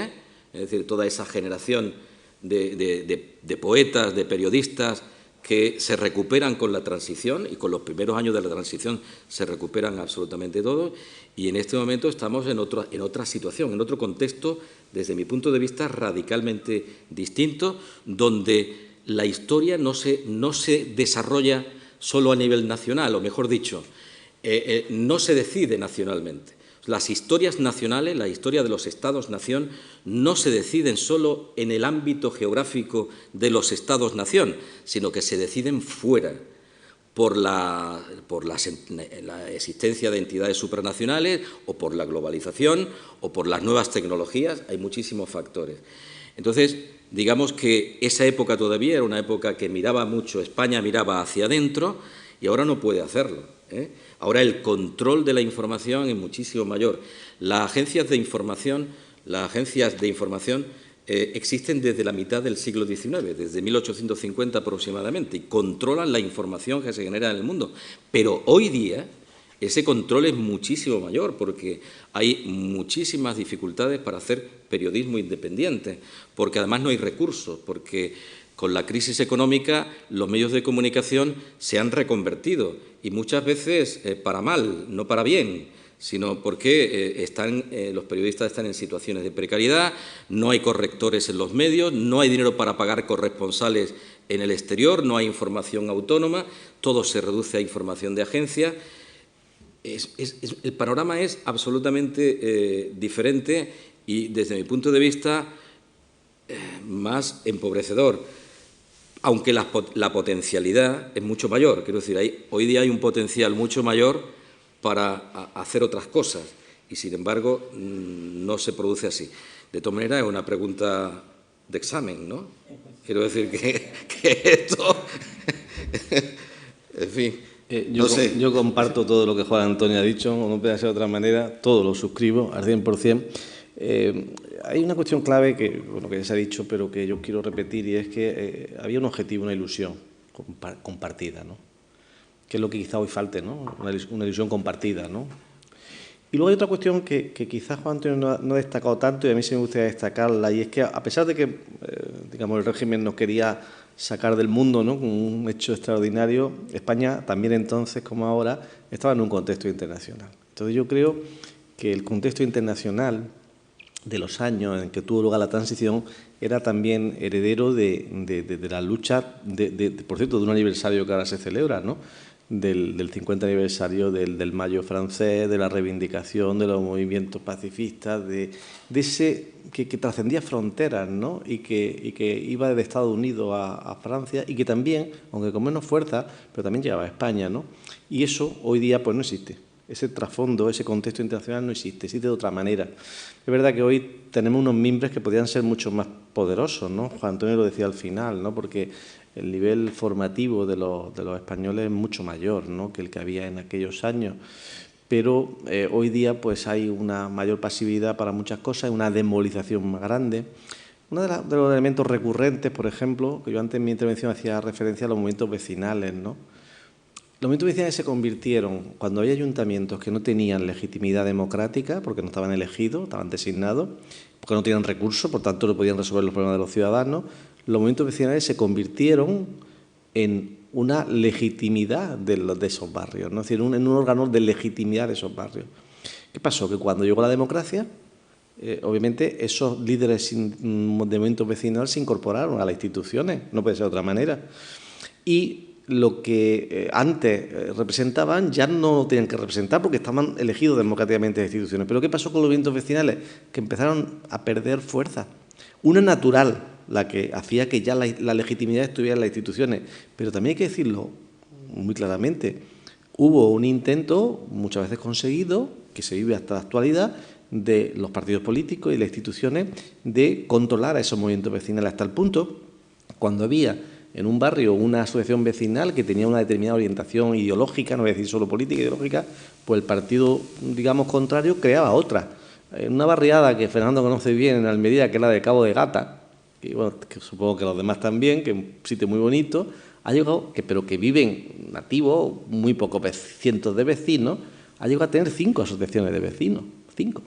es decir, toda esa generación de poetas, de periodistas que se recuperan con la transición, y con los primeros años de la transición se recuperan absolutamente todo, y en este momento estamos en otra situación, en otro contexto, desde mi punto de vista, radicalmente distinto, donde la historia no se desarrolla solo a nivel nacional, o mejor dicho, no se decide nacionalmente. Las historias nacionales, la historia de los Estados-nación, no se deciden solo en el ámbito geográfico de los Estados-nación, sino que se deciden fuera, por la existencia de entidades supranacionales, o por la globalización, o por las nuevas tecnologías. Hay muchísimos factores. Entonces, digamos que esa época todavía era una época que miraba mucho, España miraba hacia adentro, y ahora no puede hacerlo, Ahora el control de la información es muchísimo mayor. Las agencias de información existen desde la mitad del siglo XIX, desde 1850 aproximadamente, y controlan la información que se genera en el mundo. Pero hoy día ese control es muchísimo mayor, porque hay muchísimas dificultades para hacer periodismo independiente, porque además no hay recursos, porque con la crisis económica los medios de comunicación se han reconvertido, y muchas veces para mal, no para bien, sino porque los periodistas están en situaciones de precariedad, no hay correctores en los medios, no hay dinero para pagar corresponsales en el exterior, no hay información autónoma, todo se reduce a información de agencia. El panorama es absolutamente diferente y, desde mi punto de vista, más empobrecedor, aunque la potencialidad es mucho mayor. Quiero decir, hoy día hay un potencial mucho mayor para hacer otras cosas y, sin embargo, no se produce así. De todas maneras, es una pregunta de examen, ¿no? Quiero decir que esto... en fin, no sé. Yo comparto todo lo que Juan Antonio ha dicho, o no puede ser de otra manera, todo lo suscribo al 100%. Hay una cuestión clave que ya se ha dicho, pero que yo quiero repetir, y es que había un objetivo, una ilusión compartida, ¿no? Que es lo que quizá hoy falte, ¿no? Una ilusión compartida, ¿no? Y luego hay otra cuestión que quizás Juan Antonio no ha destacado tanto, y a mí sí me gustaría destacarla, y es que, a pesar de que digamos, el régimen nos quería sacar del mundo, ¿no?, con un hecho extraordinario, España también entonces, como ahora, estaba en un contexto internacional. Entonces yo creo que el contexto internacional de los años en que tuvo lugar la transición era también heredero de la lucha, por cierto, de un aniversario que ahora se celebra, ¿no?, del 50 aniversario del Mayo francés, de la reivindicación de los movimientos pacifistas, de ese que trascendía fronteras, ¿no?, y que iba desde Estados Unidos a Francia, y que también, aunque con menos fuerza, pero también llegaba a España, ¿no? Y eso hoy día pues no existe. Ese trasfondo, ese contexto internacional no existe, existe de otra manera. Es verdad que hoy tenemos unos mimbres que podrían ser mucho más poderosos, ¿no? Juan Antonio lo decía al final, ¿no?, porque el nivel formativo de los españoles es mucho mayor, ¿no?, que el que había en aquellos años. Pero hoy día pues hay una mayor pasividad para muchas cosas, una desmovilización más grande. Uno de los elementos recurrentes, por ejemplo, que yo antes en mi intervención hacía referencia a los movimientos vecinales, ¿no? Los movimientos vecinales se convirtieron, cuando hay ayuntamientos que no tenían legitimidad democrática, porque no estaban elegidos, estaban designados, porque no tenían recursos, por tanto no podían resolver los problemas de los ciudadanos, los movimientos vecinales se convirtieron en una legitimidad de esos barrios, ¿no? Es decir, en un órgano de legitimidad de esos barrios. ¿Qué pasó? Que cuando llegó la democracia, obviamente esos líderes de movimientos vecinales se incorporaron a las instituciones, no puede ser de otra manera. Y lo que antes representaban ya no lo tenían que representar porque estaban elegidos democráticamente las instituciones. Pero ¿qué pasó con los movimientos vecinales? Que empezaron a perder fuerza. Una natural, la que hacía que ya la legitimidad estuviera en las instituciones. Pero también hay que decirlo muy claramente, hubo un intento, muchas veces conseguido, que se vive hasta la actualidad, de los partidos políticos y las instituciones de controlar a esos movimientos vecinales hasta el punto, cuando había en un barrio una asociación vecinal que tenía una determinada orientación ideológica, no voy a decir solo política, ideológica, pues el partido, digamos, contrario creaba otra. En una barriada que Fernando conoce bien en Almería, que era de Cabo de Gata, que, bueno, que supongo que los demás también, que es un sitio muy bonito, ha llegado, pero que viven nativos, muy pocos cientos de vecinos, ha llegado a tener 5 asociaciones de vecinos, 5.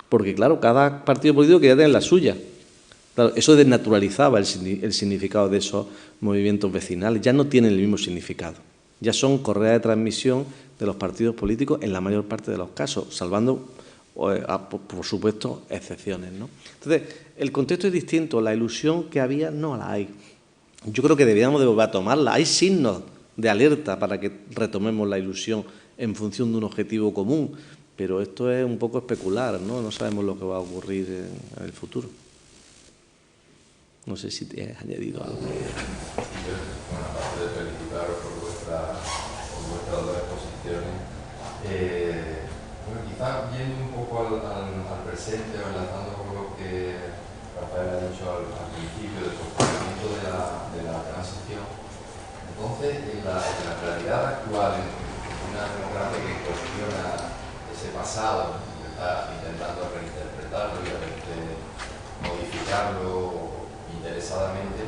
Porque, claro, cada partido político quería tener la suya. Claro, eso desnaturalizaba el significado de esos movimientos vecinales. Ya no tienen el mismo significado. Ya son correas de transmisión de los partidos políticos en la mayor parte de los casos, salvando, por supuesto, excepciones, ¿no? Entonces, el contexto es distinto. La ilusión que había no la hay. Yo creo que deberíamos de volver a tomarla. Hay signos de alerta para que retomemos la ilusión en función de un objetivo común. Pero esto es un poco especular, ¿no? No sabemos lo que va a ocurrir en el futuro. No sé si te has añadido algo. Bueno, aparte de felicitaros por vuestras dos exposiciones, bueno, quizás yendo un poco al presente, enlazando con lo que Rafael ha dicho al principio del comportamiento de la transición. Entonces, en la realidad actual, en una democracia que cuestiona ese pasado, está intentando reinterpretarlo y a veces modificarlo interesadamente,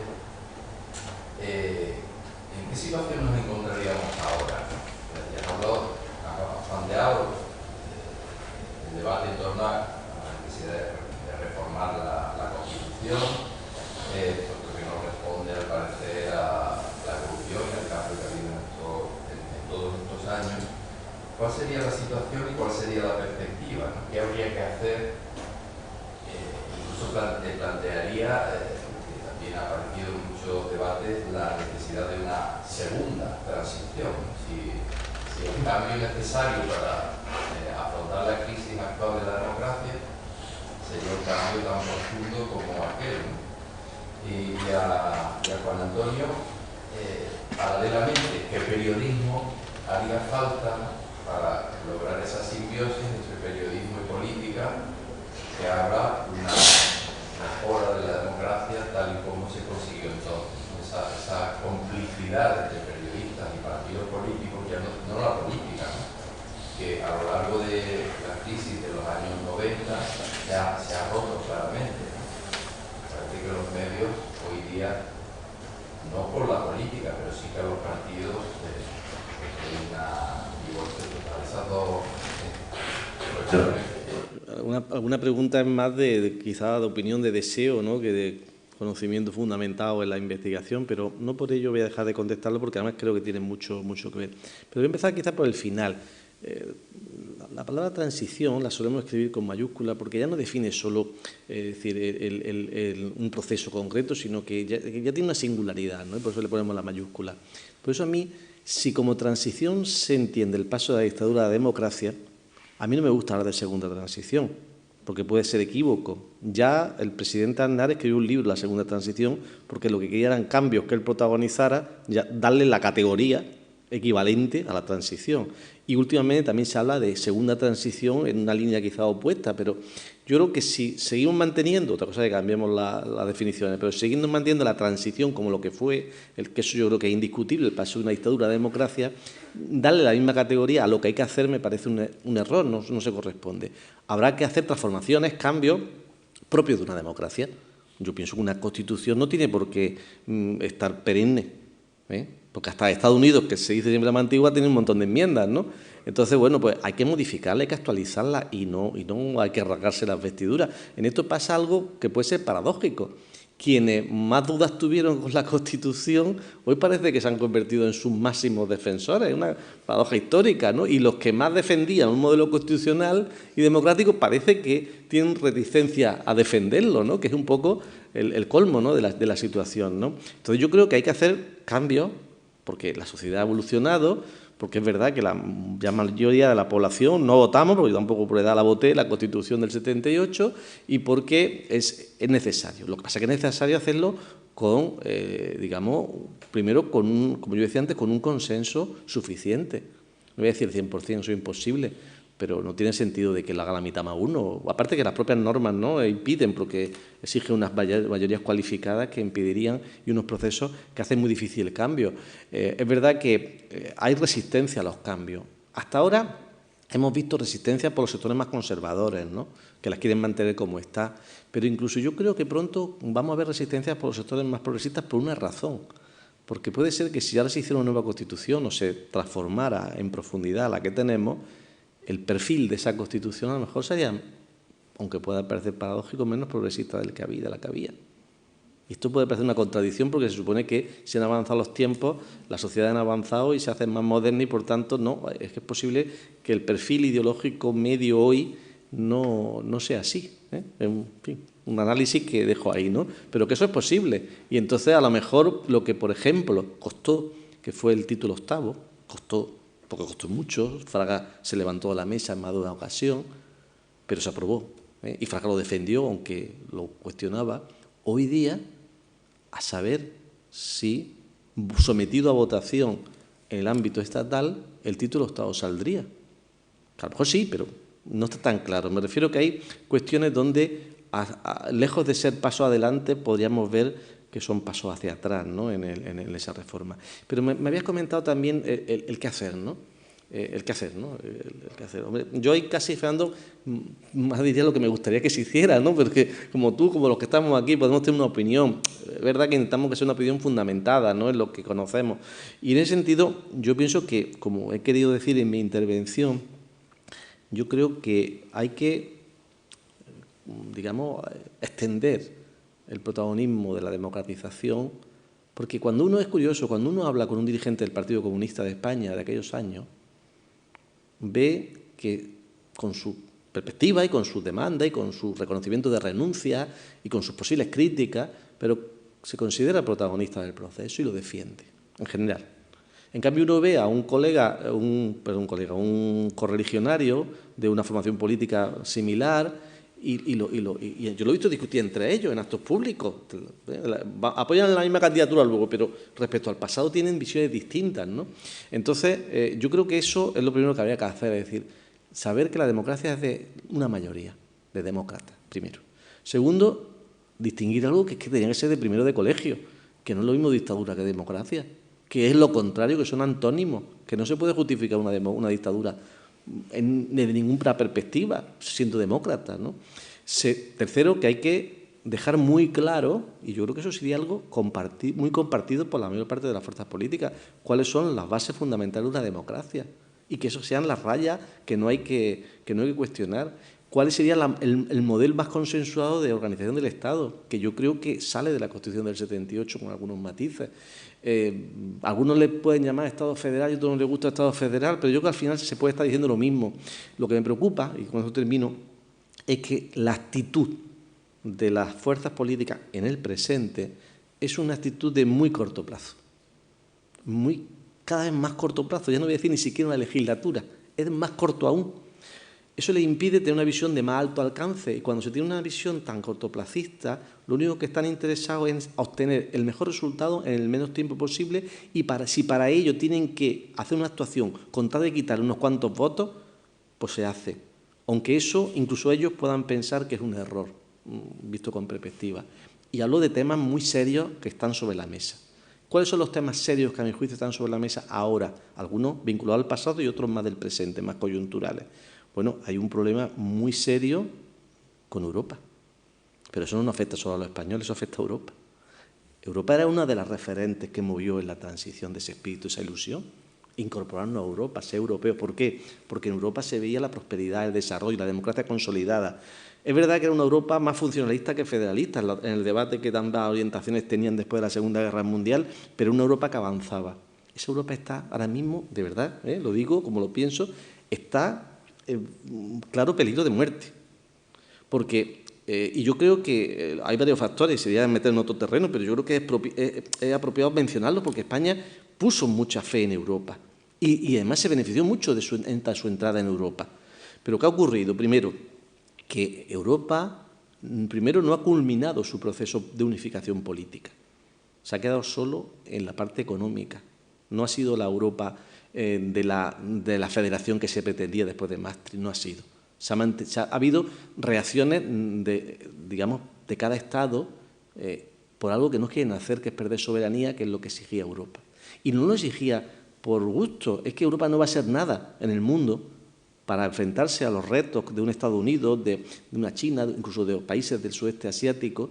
¿en qué situación nos encontraríamos ahora? Ya hemos planteado el debate en torno a la necesidad de reformar la Constitución, porque no responde al parecer a la evolución y al cambio que ha habido en todos estos años. ¿Cuál sería la situación y cuál sería la perspectiva, ¿no? ¿Qué habría que hacer? Incluso plantearía, que también ha aparecido en muchos debates, la necesidad de una segunda transición. Si el cambio necesario para afrontar la crisis actual de la democracia sería un cambio tan profundo como aquel, ¿no? Y a Juan Antonio, paralelamente, ¿qué periodismo haría falta para lograr esa simbiosis entre periodismo y política que haga una mejora de la democracia tal y como se consiguió entonces? Esa complicidad entre periodistas y partidos políticos, ya no la política, ¿no? Que a lo largo de la crisis de los años 90 ya se ha roto claramente, ¿no? Parece que los medios hoy día, no por la política, pero sí que a los partidos, hay una divorcio total. Esas dos Alguna pregunta es más quizá de opinión, de deseo, ¿no?, que de conocimiento fundamentado en la investigación, pero no por ello voy a dejar de contestarlo porque además creo que tiene mucho que ver. Pero voy a empezar quizá por el final. La palabra transición la solemos escribir con mayúscula porque ya no define solo un proceso concreto, sino que ya tiene una singularidad, ¿no? Y por eso le ponemos la mayúscula. Por eso a mí, si como transición se entiende el paso de la dictadura a la democracia, a mí no me gusta hablar de segunda transición, porque puede ser equívoco. Ya el presidente Aznar escribió un libro, La segunda transición, porque lo que quería eran cambios que él protagonizara, ya darle la categoría equivalente a la transición. Y últimamente también se habla de segunda transición en una línea quizá opuesta, pero yo creo que si seguimos manteniendo, otra cosa es que cambiemos las definiciones, pero seguimos manteniendo la transición como lo que fue, que eso yo creo que es indiscutible, el paso de una dictadura a la democracia, darle la misma categoría a lo que hay que hacer me parece un error, no se corresponde. Habrá que hacer transformaciones, cambios propios de una democracia. yo pienso que una Constitución no tiene por qué estar perenne, porque hasta Estados Unidos, que se dice siempre la más antigua, tiene un montón de enmiendas, ¿no? Entonces, bueno, pues hay que modificarla, hay que actualizarla y no hay que rasgarse las vestiduras. En esto pasa algo que puede ser paradójico. Quienes más dudas tuvieron con la Constitución, hoy parece que se han convertido en sus máximos defensores. Es una paradoja histórica, ¿no? Y los que más defendían un modelo constitucional y democrático parece que tienen reticencia a defenderlo, ¿no? Que es un poco el colmo, ¿no? de la situación, ¿no? Entonces yo creo que hay que hacer cambios, porque la sociedad ha evolucionado, porque es verdad que la mayoría de la población no votamos, porque yo tampoco por edad la voté, la Constitución del 78, y porque es necesario. Lo que pasa es que es necesario hacerlo con, digamos, primero, como yo decía antes, con un consenso suficiente. No voy a decir 100%, eso es imposible, pero no tiene sentido de que lo haga la mitad más uno. Aparte que las propias normas no impiden, porque exigen unas mayorías cualificadas que impedirían y unos procesos que hacen muy difícil el cambio. Es verdad que hay resistencia a los cambios. Hasta ahora hemos visto resistencia por los sectores más conservadores, ¿no? Que las quieren mantener como está. Pero incluso yo creo que pronto vamos a ver resistencia por los sectores más progresistas por una razón. Porque puede ser que si ahora se hiciera una nueva Constitución o se transformara en profundidad la que tenemos, el perfil de esa Constitución a lo mejor sería, aunque pueda parecer paradójico, menos progresista del que había, de la que había. Y esto puede parecer una contradicción porque se supone que si han avanzado los tiempos, la sociedad ha avanzado y se hace más moderna y, por tanto, no, es que es posible que el perfil ideológico medio hoy no sea así. En fin, un análisis que dejo ahí, ¿no? Pero que eso es posible. Y entonces, a lo mejor, lo que, por ejemplo, costó, que fue el título octavo, porque costó mucho, Fraga se levantó a la mesa en más de una ocasión, pero se aprobó, y Fraga lo defendió, aunque lo cuestionaba. Hoy día, a saber si, sometido a votación en el ámbito estatal, el título octavo saldría. A lo mejor sí, pero no está tan claro. Me refiero que hay cuestiones donde, lejos de ser paso adelante, podríamos ver que son pasos hacia atrás, ¿no? en esa reforma. Pero me habías comentado también el qué hacer, ¿no? El qué hacer, ¿no? El qué hacer. Hombre, yo ahí casi, Fernando, más diría lo que me gustaría que se hiciera, ¿no? Porque como tú, como los que estamos aquí, podemos tener una opinión. Es verdad que intentamos que sea una opinión fundamentada, ¿no? En lo que conocemos. Y en ese sentido, yo pienso que, como he querido decir en mi intervención, yo creo que hay que, digamos, extender el protagonismo de la democratización, porque cuando uno es curioso, cuando uno habla con un dirigente del Partido Comunista de España de aquellos años, ve que con su perspectiva y con su demanda y con su reconocimiento de renuncia y con sus posibles críticas, pero se considera protagonista del proceso y lo defiende, en general. En cambio, uno ve a un correligionario de una formación política similar y yo lo he visto discutir entre ellos en actos públicos. Apoyan la misma candidatura luego, pero respecto al pasado tienen visiones distintas, ¿no? Entonces, yo creo que eso es lo primero que habría que hacer, es decir, saber que la democracia es de una mayoría de demócratas, primero. Segundo, distinguir algo que es que tenían que ser de primero de colegio, que no es lo mismo dictadura que democracia, que es lo contrario, que son antónimos, que no se puede justificar una dictadura desde ninguna perspectiva, siendo demócrata, ¿no? Tercero, que hay que dejar muy claro, y yo creo que eso sería algo muy compartido por la mayor parte de las fuerzas políticas, cuáles son las bases fundamentales de una democracia, y que eso sean las rayas que no hay que cuestionar. ¿Cuál sería el modelo más consensuado de organización del Estado? Que yo creo que sale de la Constitución del 78 con algunos matices. Algunos le pueden llamar Estado federal y a otros no les gusta Estado federal, pero yo creo que al final se puede estar diciendo lo mismo. Lo que me preocupa, y con eso termino, es que la actitud de las fuerzas políticas en el presente es una actitud de muy corto plazo. Cada vez más corto plazo, ya no voy a decir ni siquiera una legislatura, es más corto aún. Eso le impide tener una visión de más alto alcance, y cuando se tiene una visión tan cortoplacista, lo único que están interesados es obtener el mejor resultado en el menos tiempo posible, y si para ello tienen que hacer una actuación con tal de quitar unos cuantos votos, pues se hace. Aunque eso, incluso ellos puedan pensar que es un error, visto con perspectiva. Y hablo de temas muy serios que están sobre la mesa. ¿Cuáles son los temas serios que a mi juicio están sobre la mesa ahora? Algunos vinculados al pasado y otros más del presente, más coyunturales. Bueno, hay un problema muy serio con Europa. Pero eso no nos afecta solo a los españoles, eso afecta a Europa. Europa era una de las referentes que movió en la transición de ese espíritu, esa ilusión, incorporarnos a Europa, ser europeos. ¿Por qué? Porque en Europa se veía la prosperidad, el desarrollo, la democracia consolidada. Es verdad que era una Europa más funcionalista que federalista en el debate que tantas orientaciones tenían después de la Segunda Guerra Mundial, pero una Europa que avanzaba. Esa Europa está ahora mismo, de verdad, lo digo como lo pienso, está en claro peligro de muerte. Porque, y yo creo que hay varios factores, sería meter en otro terreno, pero yo creo que es apropiado mencionarlo porque España puso mucha fe en Europa y además se benefició mucho de su entrada en Europa. Pero ¿qué ha ocurrido? Primero, que Europa no ha culminado su proceso de unificación política. Se ha quedado solo en la parte económica. No ha sido la Europa de la federación que se pretendía después de Maastricht, no ha sido. Ha habido reacciones de cada Estado por algo que no quieren hacer, que es perder soberanía, que es lo que exigía Europa. Y no lo exigía por gusto, es que Europa no va a ser nada en el mundo para enfrentarse a los retos de un Estados Unidos, de una China, incluso de países del sudeste asiático,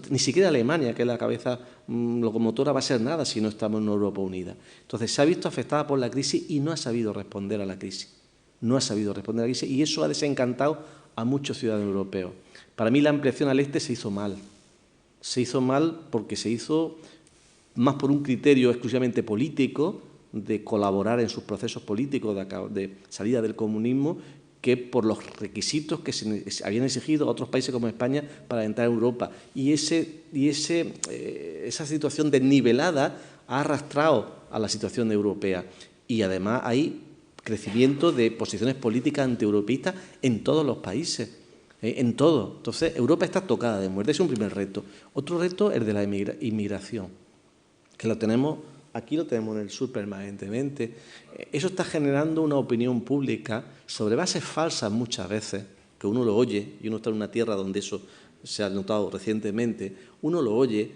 ni siquiera Alemania, que es la cabeza locomotora, va a ser nada si no estamos en una Europa unida. Entonces, se ha visto afectada por la crisis y no ha sabido responder a la crisis. No ha sabido responder a la crisis y eso ha desencantado a muchos ciudadanos europeos. Para mí, la ampliación al este se hizo mal. Se hizo mal porque se hizo más por un criterio exclusivamente político, de colaborar en sus procesos políticos de salida del comunismo, que por los requisitos que se habían exigido a otros países como España para entrar a Europa. Y esa situación desnivelada ha arrastrado a la situación europea. Y además hay crecimiento de posiciones políticas antieuropeístas en todos los países, en todo. Entonces, Europa está tocada de muerte. Ese es un primer reto. Otro reto es el de la inmigración, que lo tenemos. Aquí lo tenemos en el sur permanentemente. Eso está generando una opinión pública sobre bases falsas muchas veces, que uno lo oye, y uno está en una tierra donde eso se ha notado recientemente, uno lo oye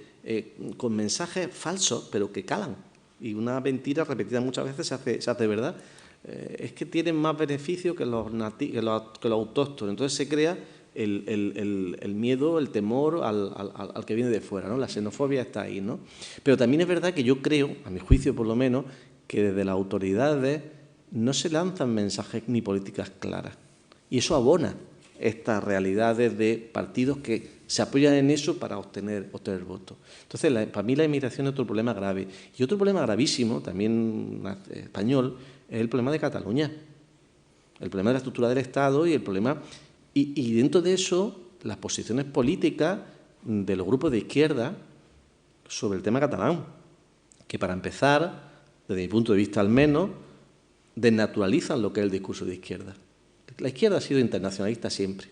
con mensajes falsos, pero que calan. Y una mentira repetida muchas veces se hace verdad. Es que tienen más beneficio que los autóctonos. Entonces se crea el miedo, el temor al que viene de fuera, ¿no? La xenofobia está ahí, ¿no? Pero también es verdad que yo creo, a mi juicio por lo menos, que desde las autoridades no se lanzan mensajes ni políticas claras. Y eso abona estas realidades de partidos que se apoyan en eso para obtener votos. Entonces, para mí la inmigración es otro problema grave. Y otro problema gravísimo, también español, es el problema de Cataluña. El problema de la estructura del Estado y el problema... Y dentro de eso, las posiciones políticas de los grupos de izquierda sobre el tema catalán, que para empezar, desde mi punto de vista al menos, desnaturalizan lo que es el discurso de izquierda. La izquierda ha sido internacionalista siempre,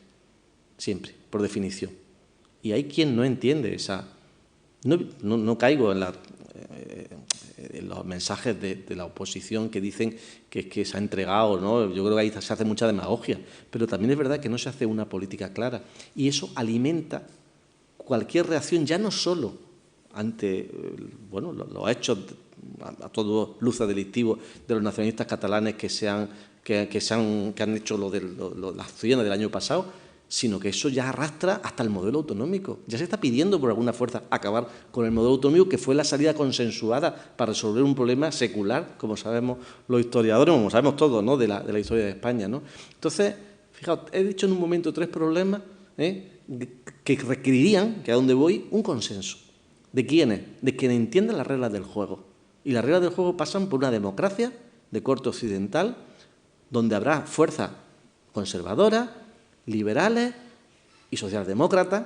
por definición. Y hay quien no entiende esa... No caigo en los mensajes de la oposición que dicen que se ha entregado, ¿no? Yo creo que ahí se hace mucha demagogia, pero también es verdad que no se hace una política clara y eso alimenta cualquier reacción, ya no solo ante los hechos a todo luces delictivos de los nacionalistas catalanes que han hecho las acciones del año pasado, sino que eso ya arrastra hasta el modelo autonómico. Ya se está pidiendo por alguna fuerza acabar con el modelo autonómico, que fue la salida consensuada para resolver un problema secular, como sabemos los historiadores, como sabemos todos, ¿no? de la historia de España, ¿no? Entonces, fijaos, he dicho en un momento 3 problemas que requerirían, que a donde voy, un consenso. ¿De quiénes? De quienes entiendan las reglas del juego. Y las reglas del juego pasan por una democracia de corte occidental, donde habrá fuerzas conservadoras, liberales y socialdemócratas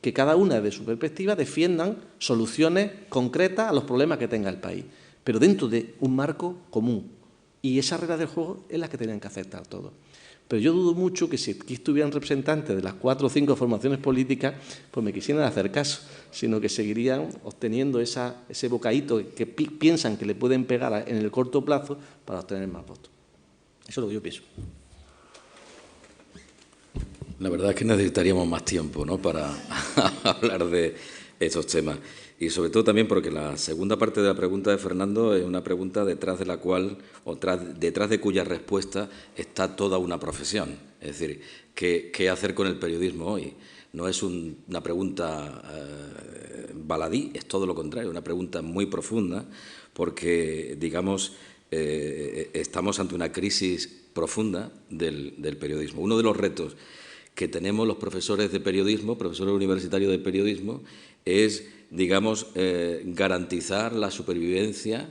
que cada una de su perspectiva defiendan soluciones concretas a los problemas que tenga el país, pero dentro de un marco común. Y esa regla del juego es la que tienen que aceptar todos. Pero yo dudo mucho que si aquí estuvieran representantes de las 4 o 5 formaciones políticas, pues me quisieran hacer caso, sino que seguirían obteniendo ese bocadito que piensan que le pueden pegar en el corto plazo para obtener más votos. Eso es lo que yo pienso. La verdad es que necesitaríamos más tiempo, ¿no?, para hablar de estos temas. Y sobre todo también porque la segunda parte de la pregunta de Fernando es una pregunta detrás de la cual, detrás de cuya respuesta está toda una profesión. Es decir, ¿qué hacer con el periodismo hoy? no es una pregunta baladí, es todo lo contrario, una pregunta muy profunda, porque, digamos, estamos ante una crisis profunda del periodismo. Uno de los retos que tenemos los profesores de periodismo, profesores universitarios de periodismo, es, digamos, garantizar la supervivencia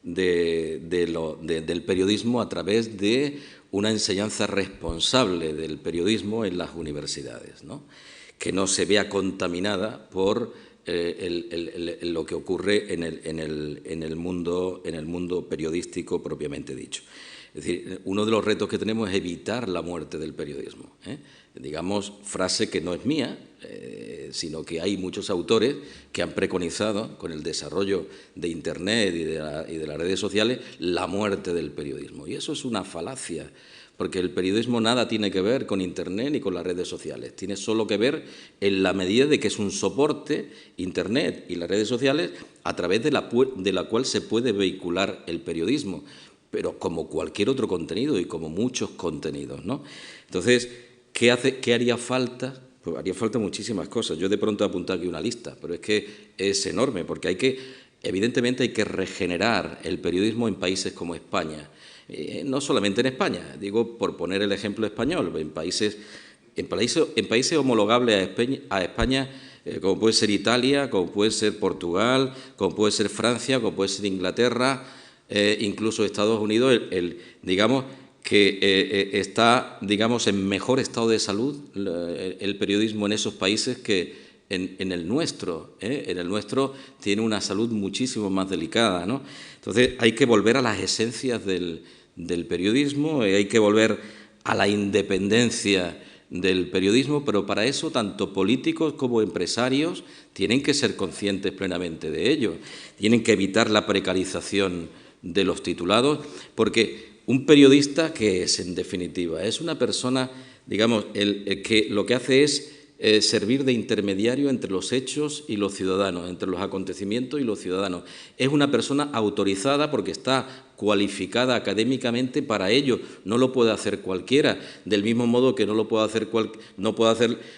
del periodismo a través de una enseñanza responsable del periodismo en las universidades, ¿no? Que no se vea contaminada por lo que ocurre en el mundo periodístico propiamente dicho. Es decir, uno de los retos que tenemos es evitar la muerte del periodismo, digamos, frase que no es mía, sino que hay muchos autores que han preconizado, con el desarrollo de Internet y de las redes sociales, la muerte del periodismo. Y eso es una falacia, porque el periodismo nada tiene que ver con Internet ni con las redes sociales. Tiene solo que ver en la medida de que es un soporte, Internet y las redes sociales, a través de la cual se puede vehicular el periodismo, pero como cualquier otro contenido y como muchos contenidos, ¿no? Entonces, ¿qué haría falta? Pues haría falta muchísimas cosas. Yo de pronto he apuntado aquí una lista, pero es que es enorme, porque evidentemente hay que regenerar el periodismo en países como España. No solamente en España, digo por poner el ejemplo español, en países homologables a España, como puede ser Italia, como puede ser Portugal, como puede ser Francia, como puede ser Inglaterra, incluso Estados Unidos, digamos que está, digamos, en mejor estado de salud el periodismo en esos países que en el nuestro. En el nuestro tiene una salud muchísimo más delicada, ¿no? Entonces hay que volver a las esencias del periodismo, hay que volver a la independencia del periodismo, pero para eso tanto políticos como empresarios tienen que ser conscientes plenamente de ello, tienen que evitar la precarización de los titulados, porque un periodista, ¿qué es en definitiva? Es una persona, digamos, que lo que hace es servir de intermediario entre los hechos y los ciudadanos, entre los acontecimientos y los ciudadanos. Es una persona autorizada porque está cualificada académicamente para ello. No lo puede hacer cualquiera, del mismo modo que no lo puede hacer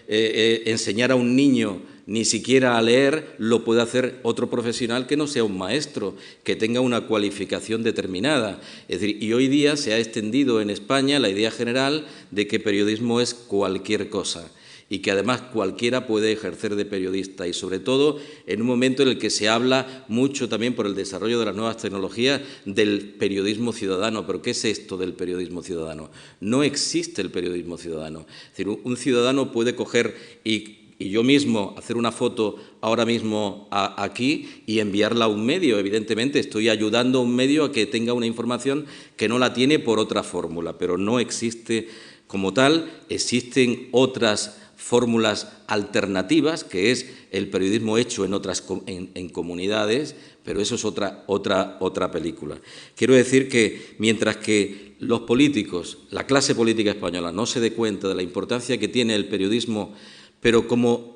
enseñar a un niño ni siquiera a leer, lo puede hacer otro profesional que no sea un maestro, que tenga una cualificación determinada. Es decir, y hoy día se ha extendido en España la idea general de que periodismo es cualquier cosa, y que además cualquiera puede ejercer de periodista, y sobre todo en un momento en el que se habla mucho también por el desarrollo de las nuevas tecnologías del periodismo ciudadano. ¿Pero qué es esto del periodismo ciudadano? No existe el periodismo ciudadano. Es decir, un ciudadano puede coger y yo mismo hacer una foto ahora mismo aquí y enviarla a un medio. Evidentemente estoy ayudando a un medio a que tenga una información que no la tiene por otra fórmula, pero no existe como tal. Existen otras fórmulas alternativas, que es el periodismo hecho en comunidades, pero eso es otra película. Quiero decir que mientras que los políticos, la clase política española, no se dé cuenta de la importancia que tiene el periodismo, pero como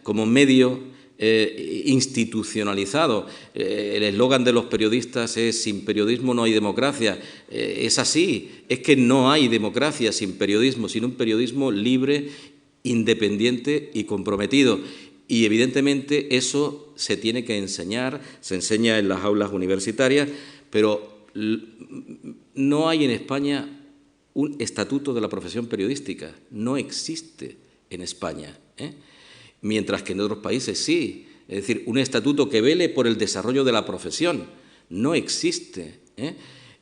como medio institucionalizado. El eslogan de los periodistas es «sin periodismo no hay democracia». Es así, es que no hay democracia sin periodismo, sin un periodismo libre, independiente y comprometido. Y evidentemente eso se tiene que enseñar, se enseña en las aulas universitarias, pero no hay en España un estatuto de la profesión periodística, no existe en España, mientras que en otros países sí. Es decir, un estatuto que vele por el desarrollo de la profesión no existe.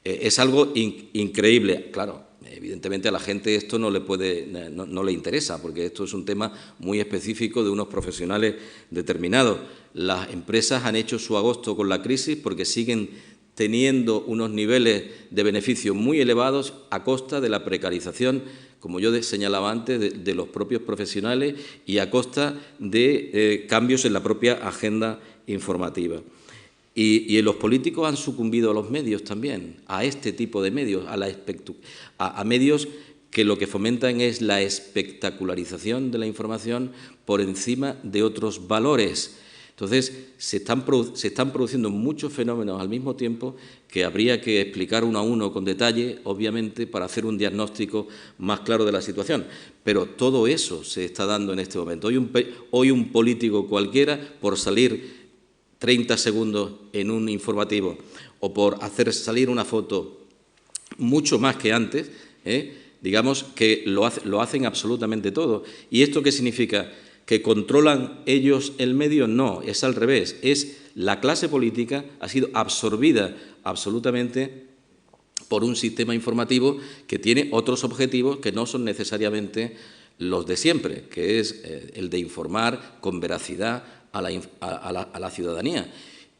Es algo increíble. Claro, evidentemente a la gente esto no le interesa, porque esto es un tema muy específico de unos profesionales determinados. Las empresas han hecho su agosto con la crisis porque siguen teniendo unos niveles de beneficio muy elevados a costa de la precarización, como yo señalaba antes, de los propios profesionales y a costa de cambios en la propia agenda informativa. Y los políticos han sucumbido a los medios también, a este tipo de medios, a medios que lo que fomentan es la espectacularización de la información por encima de otros valores. Entonces, se están produciendo muchos fenómenos al mismo tiempo que habría que explicar uno a uno con detalle, obviamente, para hacer un diagnóstico más claro de la situación. Pero todo eso se está dando en este momento. Hoy un político cualquiera, por salir 30 segundos en un informativo o por hacer salir una foto mucho más que antes, digamos que lo hacen absolutamente todo. ¿Y esto qué significa? ¿Que controlan ellos el medio? No, es al revés. La clase política ha sido absorbida absolutamente por un sistema informativo que tiene otros objetivos que no son necesariamente los de siempre, que es el de informar con veracidad a la ciudadanía.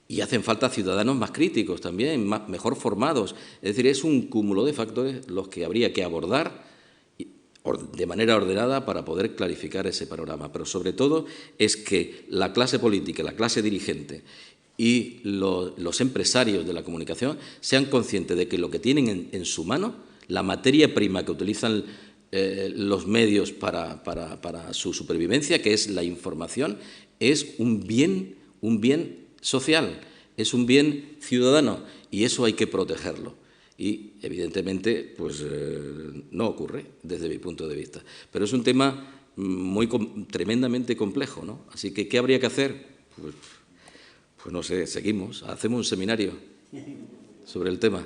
Y hacen falta ciudadanos más críticos también, mejor formados. Es decir, es un cúmulo de factores los que habría que abordar de manera ordenada para poder clarificar ese panorama. Pero sobre todo es que la clase política, la clase dirigente y los empresarios de la comunicación sean conscientes de que lo que tienen en su mano, la materia prima que utilizan los medios para su supervivencia, que es la información, es un bien social, es un bien ciudadano y eso hay que protegerlo. Y, evidentemente, pues no ocurre desde mi punto de vista. Pero es un tema tremendamente complejo, ¿no? Así que, ¿qué habría que hacer? Pues no sé, seguimos, hacemos un seminario sobre el tema.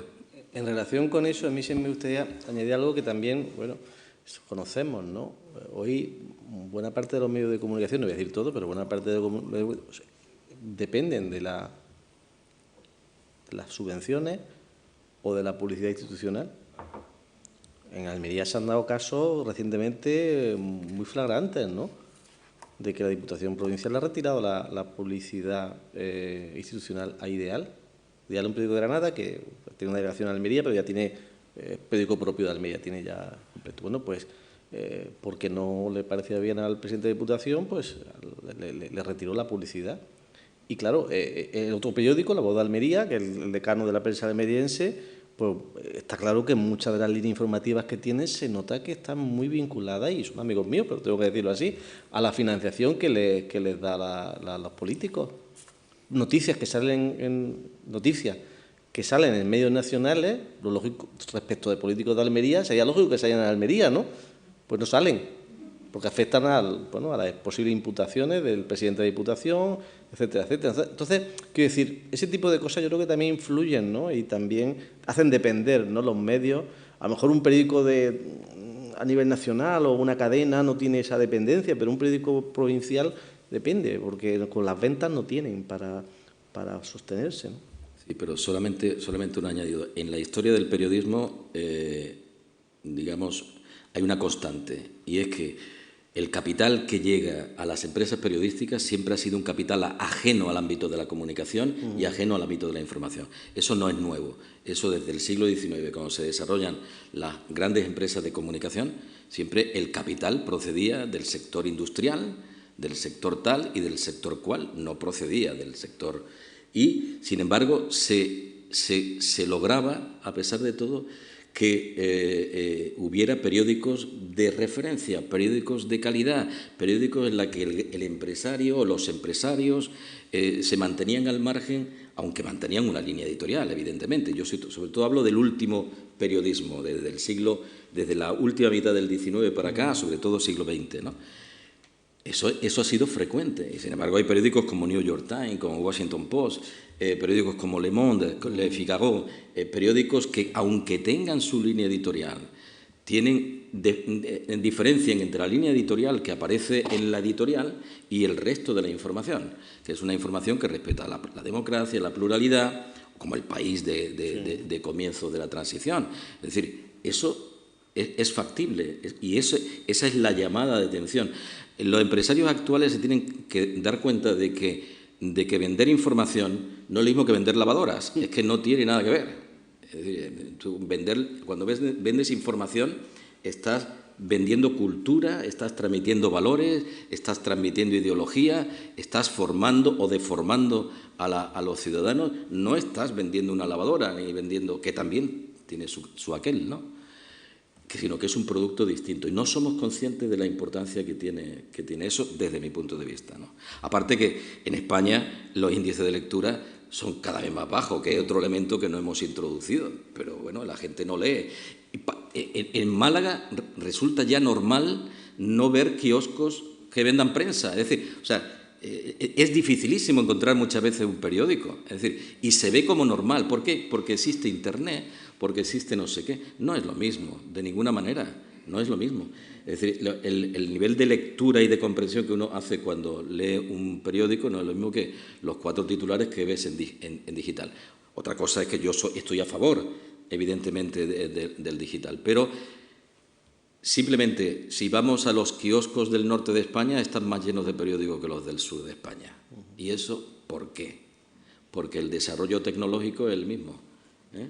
En relación con eso, a mí sí me gustaría añadir algo que también, bueno, conocemos, ¿no? Hoy, buena parte de los medios de comunicación, no voy a decir todo, pero buena parte de los medios dependen de las subvenciones o de la publicidad institucional. En Almería se han dado casos recientemente muy flagrantes, ¿no?, de que la Diputación Provincial ha retirado la publicidad institucional a Ideal. Ideal es un periódico de Granada que tiene una delegación en Almería, pero ya tiene periódico propio de Almería, tiene ya completo. Bueno, pues porque no le parecía bien al presidente de Diputación, pues le retiró la publicidad. Y claro, el otro periódico, La Voz de Almería, que es el decano de la prensa almeriense, pues está claro que muchas de las líneas informativas que tienen se nota que están muy vinculadas, y son amigos míos, pero tengo que decirlo así, a la financiación que les da los políticos. Noticias que salen en medios nacionales, lo lógico respecto de políticos de Almería, sería lógico que salgan en Almería, ¿no? Pues no salen, porque afectan a las posibles imputaciones del presidente de Diputación, etcétera, etcétera. Entonces, quiero decir, ese tipo de cosas yo creo que también influyen, ¿no? Y también hacen depender, ¿no?, los medios. A lo mejor un periódico a nivel nacional o una cadena no tiene esa dependencia, pero un periódico provincial depende, porque con las ventas no tienen para sostenerse, ¿no? Sí, pero solamente un añadido. En la historia del periodismo, digamos, hay una constante, y es que el capital que llega a las empresas periodísticas siempre ha sido un capital ajeno al ámbito de la comunicación y ajeno al ámbito de la información. Eso no es nuevo. Eso desde el siglo XIX, cuando se desarrollan las grandes empresas de comunicación, siempre el capital procedía del sector industrial, del sector tal y del sector cual, no procedía del sector. Y, sin embargo, se lograba, a pesar de todo, que hubiera periódicos de referencia, periódicos de calidad, periódicos en los que el empresario o los empresarios se mantenían al margen, aunque mantenían una línea editorial, evidentemente. Yo sobre todo hablo del último periodismo, desde la última mitad del XIX para acá, sobre todo siglo XX, ¿no? Eso ha sido frecuente, y sin embargo hay periódicos como New York Times, como Washington Post, periódicos como Le Monde, Le Figaro, periódicos que, aunque tengan su línea editorial, diferencian entre la línea editorial que aparece en la editorial y el resto de la información, que es una información que respeta la democracia, la pluralidad, como el país de comienzo de la transición. Es decir, eso es factible y esa es la llamada de atención. Los empresarios actuales se tienen que dar cuenta de que vender información no es lo mismo que vender lavadoras, es que no tiene nada que ver. Es decir, cuando vendes información, estás vendiendo cultura, estás transmitiendo valores, estás transmitiendo ideología, estás formando o deformando a los ciudadanos, no estás vendiendo una lavadora ni vendiendo, que también tiene su aquel, ¿no? sino que es un producto distinto. Y no somos conscientes de la importancia que tiene eso desde mi punto de vista, ¿no? Aparte que en España los índices de lectura son cada vez más bajos, que es otro elemento que no hemos introducido. Pero bueno, la gente no lee. En Málaga resulta ya normal no ver kioscos que vendan prensa. Es decir, o sea, es dificilísimo encontrar muchas veces un periódico. Es decir, y se ve como normal. ¿Por qué? Porque existe Internet, porque existe no sé qué. No es lo mismo, de ninguna manera, no es lo mismo. Es decir, el nivel de lectura y de comprensión que uno hace cuando lee un periódico no es lo mismo que los 4 titulares que ves en digital. Otra cosa es que yo estoy a favor, evidentemente, del digital, pero simplemente si vamos a los kioscos del norte de España están más llenos de periódicos que los del sur de España. ¿Y eso por qué? Porque el desarrollo tecnológico es el mismo, ¿eh?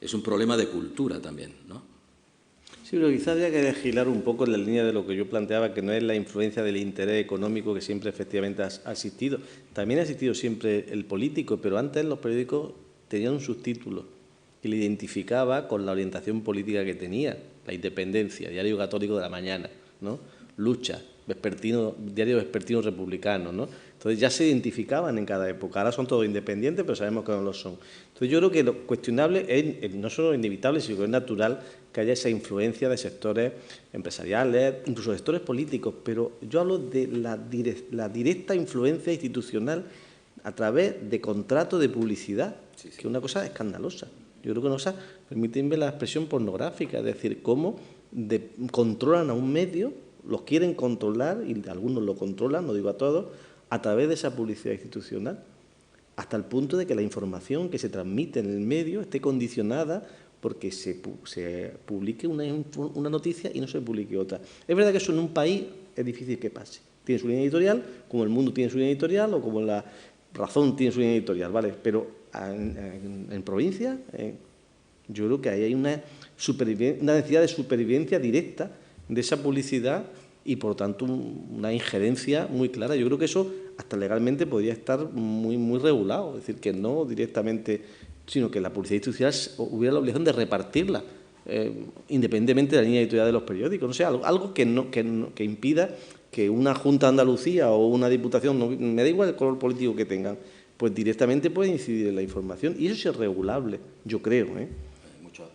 Es un problema de cultura también, ¿no? Sí, pero quizás habría que legislar un poco en la línea de lo que yo planteaba, que no es la influencia del interés económico que siempre efectivamente ha existido. También ha existido siempre el político, pero antes los periódicos tenían un subtítulo y le identificaba con la orientación política que tenía. La Independencia, Diario Católico de la Mañana, ¿no? Lucha, Diario Vespertino Republicano, ¿no? Entonces ya se identificaban en cada época. Ahora son todos independientes, pero sabemos que no lo son. Entonces yo creo que lo cuestionable es no solo inevitable, sino que es natural que haya esa influencia de sectores empresariales, incluso sectores políticos, pero yo hablo de la directa influencia institucional a través de contratos de publicidad, que es una cosa escandalosa. Yo creo que nos permiten la expresión pornográfica, es decir, cómo controlan a un medio, los quieren controlar, y algunos lo controlan, no digo a todos, a través de esa publicidad institucional, hasta el punto de que la información que se transmite en el medio esté condicionada porque se publique una noticia y no se publique otra. Es verdad que eso en un país es difícil que pase. Tiene su línea editorial, como El Mundo tiene su línea editorial o como La Razón tiene su línea editorial, ¿vale? Pero en provincia yo creo que ahí hay una necesidad de supervivencia directa de esa publicidad y, por tanto, una injerencia muy clara. Yo creo que eso hasta legalmente podría estar muy regulado, es decir, que no directamente, sino que la publicidad institucional hubiera la obligación de repartirla, independientemente de la línea editorial de los periódicos. No sé, algo que impida que una Junta de Andalucía o una Diputación, no, me da igual el color político que tengan, pues directamente puede incidir en la información. Y eso sí es regulable, yo creo, ¿eh?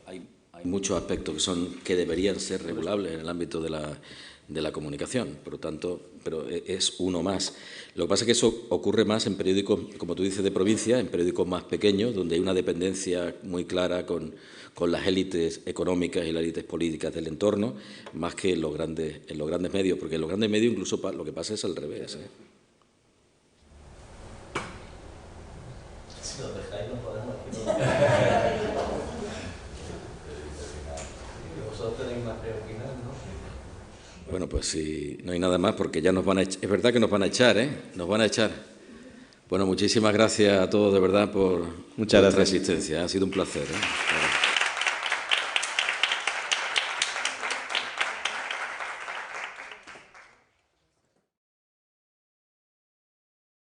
Hay muchos aspectos que deberían ser regulables en el ámbito de la comunicación, por lo tanto, pero es uno más. Lo que pasa es que eso ocurre más en periódicos, como tú dices, de provincia, en periódicos más pequeños, donde hay una dependencia muy clara con las élites económicas y las élites políticas del entorno, más que en los grandes medios, porque en los grandes medios incluso lo que pasa es al revés, ¿eh? Si nos dejáis, no podemos. Vosotros tenéis más que opinar, ¿no? Bueno, pues si no hay nada más, porque ya nos van a echar. Es verdad que nos van a echar, ¿eh? Nos van a echar. Bueno, muchísimas gracias a todos, de verdad, por vuestra asistencia. Ha sido un placer, ¿eh?